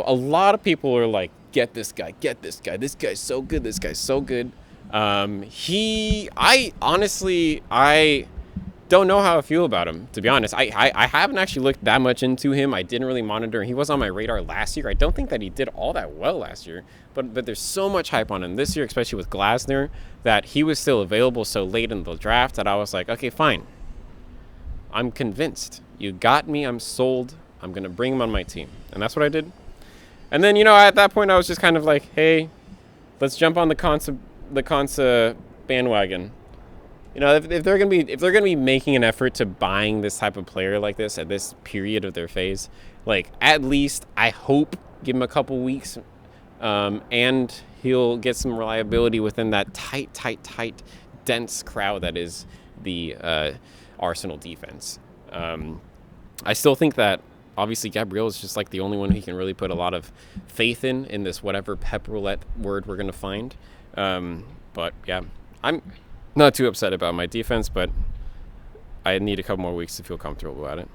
A lot of people are like, get this guy. This guy's so good. I honestly don't know how I feel about him, to be honest. I haven't actually looked that much into him. I didn't really monitor. He was on my radar last year. I don't think that he did all that well last year, but there's so much hype on him this year, especially with Glasner, that he was still available so late in the draft that I was like, okay, fine. I'm convinced. You got me. I'm sold. I'm going to bring him on my team. And that's what I did. And then, at that point, I was just kind of like, hey, let's jump on the Konsa bandwagon. If they're gonna be making an effort to buying this type of player like this at this period of their phase, like at least I hope give him a couple weeks, and he'll get some reliability within that tight, dense crowd that is the Arsenal defense. I still think that obviously Gabriel is just like the only one who can really put a lot of faith in this whatever pep roulette word we're gonna find. But yeah, I'm not too upset about my defense, but I need a couple more weeks to feel comfortable about it.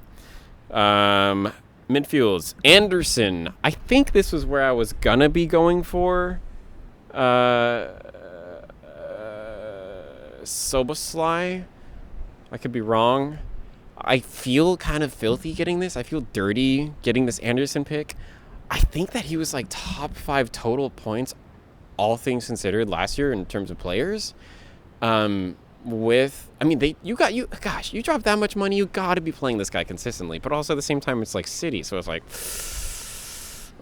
Midfields, Anderson. I think this was where I was gonna be going for Soboslai. I could be wrong. I feel kind of filthy getting this. I feel dirty getting this Anderson pick. I think that he was like top 5 total points, all things considered, last year in terms of players. You dropped that much money, you got to be playing this guy consistently. But also at the same time, it's like City, so it's like,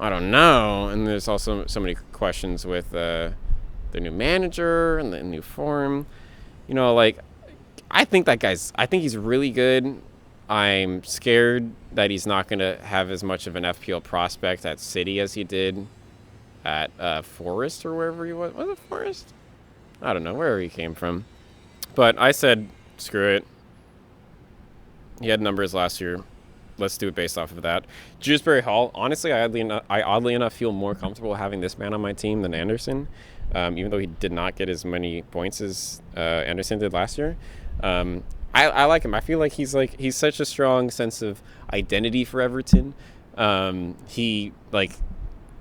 I don't know. And there's also so many questions with the new manager and the new form. You know, like, I think he's really good. I'm scared that he's not going to have as much of an FPL prospect at City as he did at Forest or wherever he was. Was it Forest? I don't know, wherever he came from. But I said, screw it. He had numbers last year. Let's do it based off of that. Dewsbury Hall, honestly, I oddly enough feel more comfortable having this man on my team than Anderson, even though he did not get as many points as Anderson did last year. I like him. I feel like he's such a strong sense of identity for Everton. He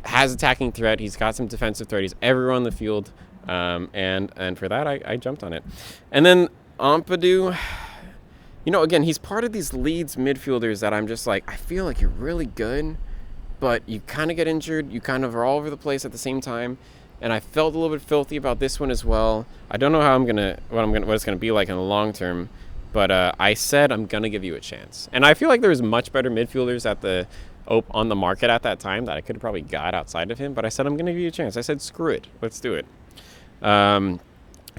has attacking threat. He's got some defensive threat. He's everywhere on the field. And for that, I jumped on it. And then Ampadu, again, he's part of these Leeds midfielders that I'm just like, I feel like you're really good, but you kind of get injured. You kind of are all over the place at the same time. And I felt a little bit filthy about this one as well. I don't know what it's gonna be like in the long term, but I said I'm gonna give you a chance. And I feel like there was much better midfielders on the market at that time that I could have probably got outside of him. But I said I'm gonna give you a chance. I said screw it, let's do it.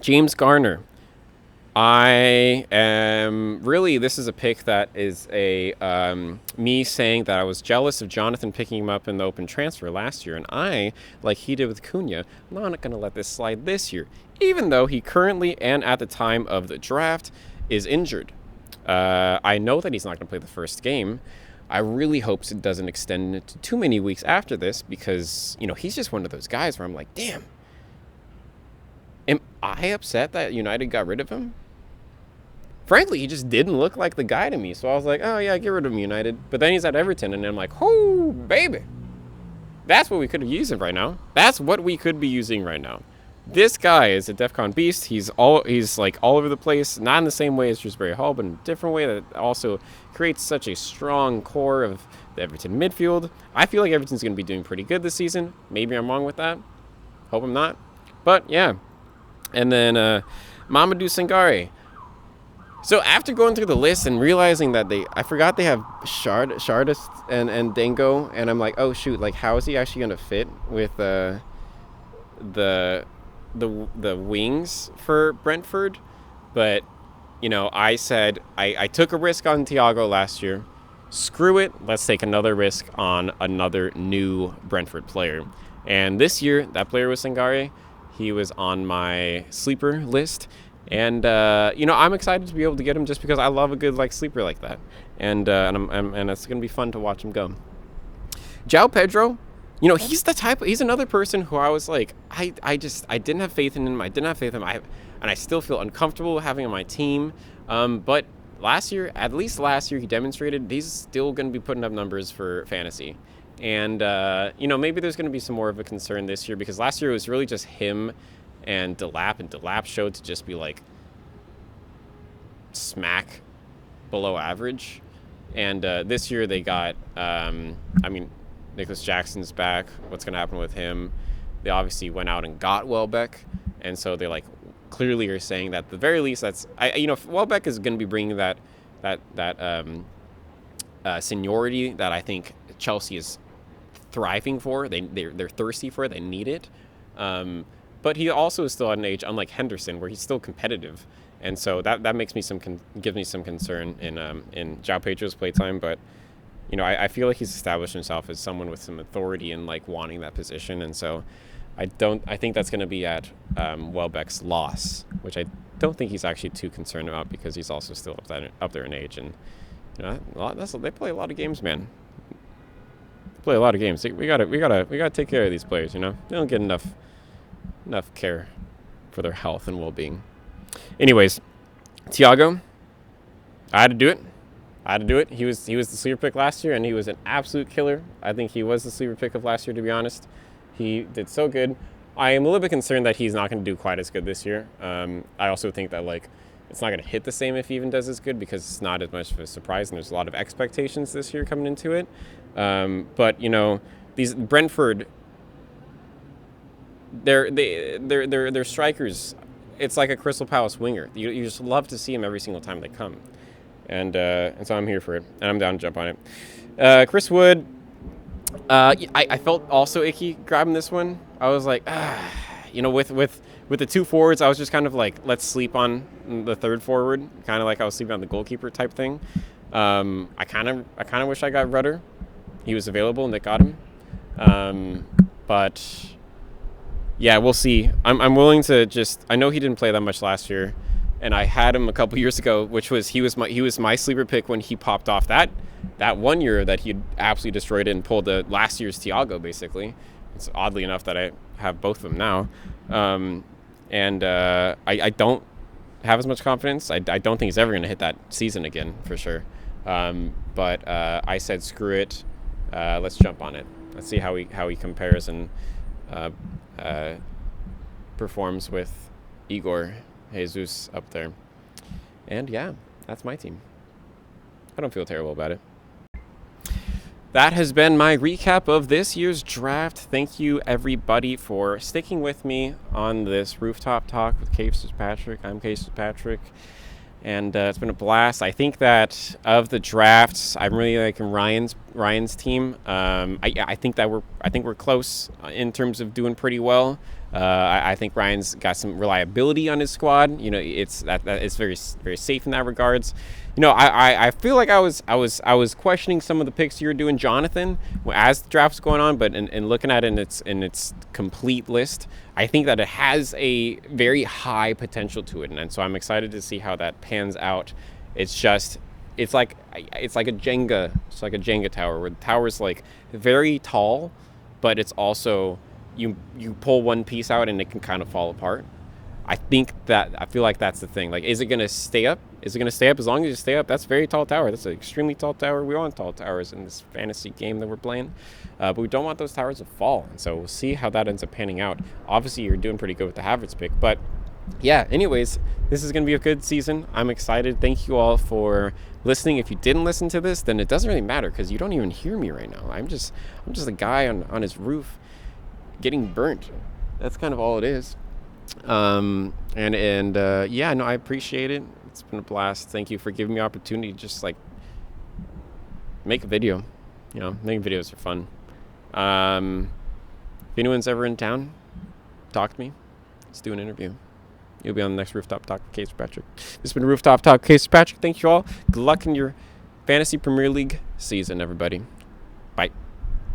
James Garner. This is a pick that is me saying that I was jealous of Jonathan picking him up in the open transfer last year, and I, like he did with Cunha, I'm not going to let this slide this year, even though he currently and at the time of the draft is injured. I know that he's not going to play the first game. I really hope it doesn't extend into too many weeks after this, because he's just one of those guys where I'm like, damn, am I upset that United got rid of him? Frankly, he just didn't look like the guy to me. So I was like, oh, yeah, get rid of him, United. But then he's at Everton, and I'm like, oh, baby. That's what we could have used him right now. That's what we could be using right now. This guy is a DEFCON beast. He's all over the place, not in the same way as Dewsbury Hall, but in a different way that also creates such a strong core of the Everton midfield. I feel like Everton's going to be doing pretty good this season. Maybe I'm wrong with that. Hope I'm not. But, yeah. And then Mamadou Sangare. So after going through the list and realizing that I forgot they have Shardist and Dango, and I'm like, oh shoot, like how is he actually gonna fit with the wings for Brentford? But I said I took a risk on Thiago last year. Screw it, let's take another risk on another new Brentford player. And this year that player was Sangare. He was on my sleeper list. And I'm excited to be able to get him just because I love a good sleeper like that, and it's gonna be fun to watch him go. João Pedro, he's another person who I was like, I didn't have faith in him. I didn't have faith in him. And I still feel uncomfortable having him on my team. But at least last year, he demonstrated he's still gonna be putting up numbers for fantasy. And maybe there's gonna be some more of a concern this year, because last year it was really just him and Delap showed to just be smack below average. And this year they got, Nicholas Jackson's back. What's going to happen with him? They obviously went out and got Welbeck. And so they clearly are saying that at the very least Welbeck is going to be bringing that seniority that I think Chelsea is thriving for. They're thirsty for it. They need it. But he also is still at an age, unlike Henderson, where he's still competitive, and so that gives me some concern in João Pedro's playtime. But I feel like he's established himself as someone with some authority and wanting that position, and so I think that's going to be at Welbeck's loss, which I don't think he's actually too concerned about, because he's also still up there in age, and they play a lot of games, man. They play a lot of games. We gotta take care of these players. They don't get enough care for their health and well-being. Anyways, Thiago, I had to do it. He was the sleeper pick last year, and he was an absolute killer. I think he was the sleeper pick of last year, to be honest. He did so good. I am a little bit concerned that he's not going to do quite as good this year. I also think that it's not going to hit the same if he even does as good, because it's not as much of a surprise, and there's a lot of expectations this year coming into it. But these Brentford, they're strikers. It's like a Crystal Palace winger. You just love to see them every single time they come, and so I'm here for it, and I'm down to jump on it. Chris Wood, I felt also icky grabbing this one. I was like, with the two forwards, I was just kind of like, let's sleep on the third forward, kind of like I was sleeping on the goalkeeper type thing. I kind of wish I got Rudder. He was available and they got him. But yeah, we'll see. I'm willing to just. I know he didn't play that much last year, and I had him a couple years ago, which was he was my sleeper pick when he popped off that 1 year that he absolutely destroyed it and pulled the last year's Thiago basically. It's oddly enough that I have both of them now, and I don't have as much confidence. I don't think he's ever going to hit that season again for sure. But I said screw it. Let's jump on it. Let's see how he compares and performs with Igor Jesus up there. And yeah, that's my team. I don't feel terrible about it. That has been my recap of this year's draft. Thank you everybody for sticking with me on this Rooftop Talk with Case Patrick. I'm Case Patrick. And it's been a blast. I think that of the drafts, I'm really liking Ryan's team. I think we're close in terms of doing pretty well. I think Ryan's got some reliability on his squad. It's very very safe in that regards. I feel like I was questioning some of the picks you were doing, Jonathan, as the draft's going on, but in looking at it in its complete list, I think that it has a very high potential to it, and so I'm excited to see how that pans out. It's like a Jenga tower, where the tower's like very tall, but it's also you pull one piece out and it can kind of fall apart. I feel like that's the thing. Like, is it going to stay up? Is it going to stay up? As long as you stay up, that's a very tall tower. That's an extremely tall tower. We want tall towers in this fantasy game that we're playing. But we don't want those towers to fall. And so we'll see how that ends up panning out. Obviously, you're doing pretty good with the Havertz pick. But yeah, anyways, this is going to be a good season. I'm excited. Thank you all for listening. If you didn't listen to this, then it doesn't really matter because you don't even hear me right now. I'm just a guy on his roof getting burnt. That's kind of all it is. Yeah, no, I appreciate it. It's been a blast. Thank you for giving me the opportunity to just like make a video. Making videos are fun. If anyone's ever in town, talk to me. Let's do an interview. You'll be on the next Rooftop Talk with Case Patrick. This has been Rooftop Talk with Case Patrick. Thank you all. Good luck in your Fantasy Premier League season, everybody. Bye.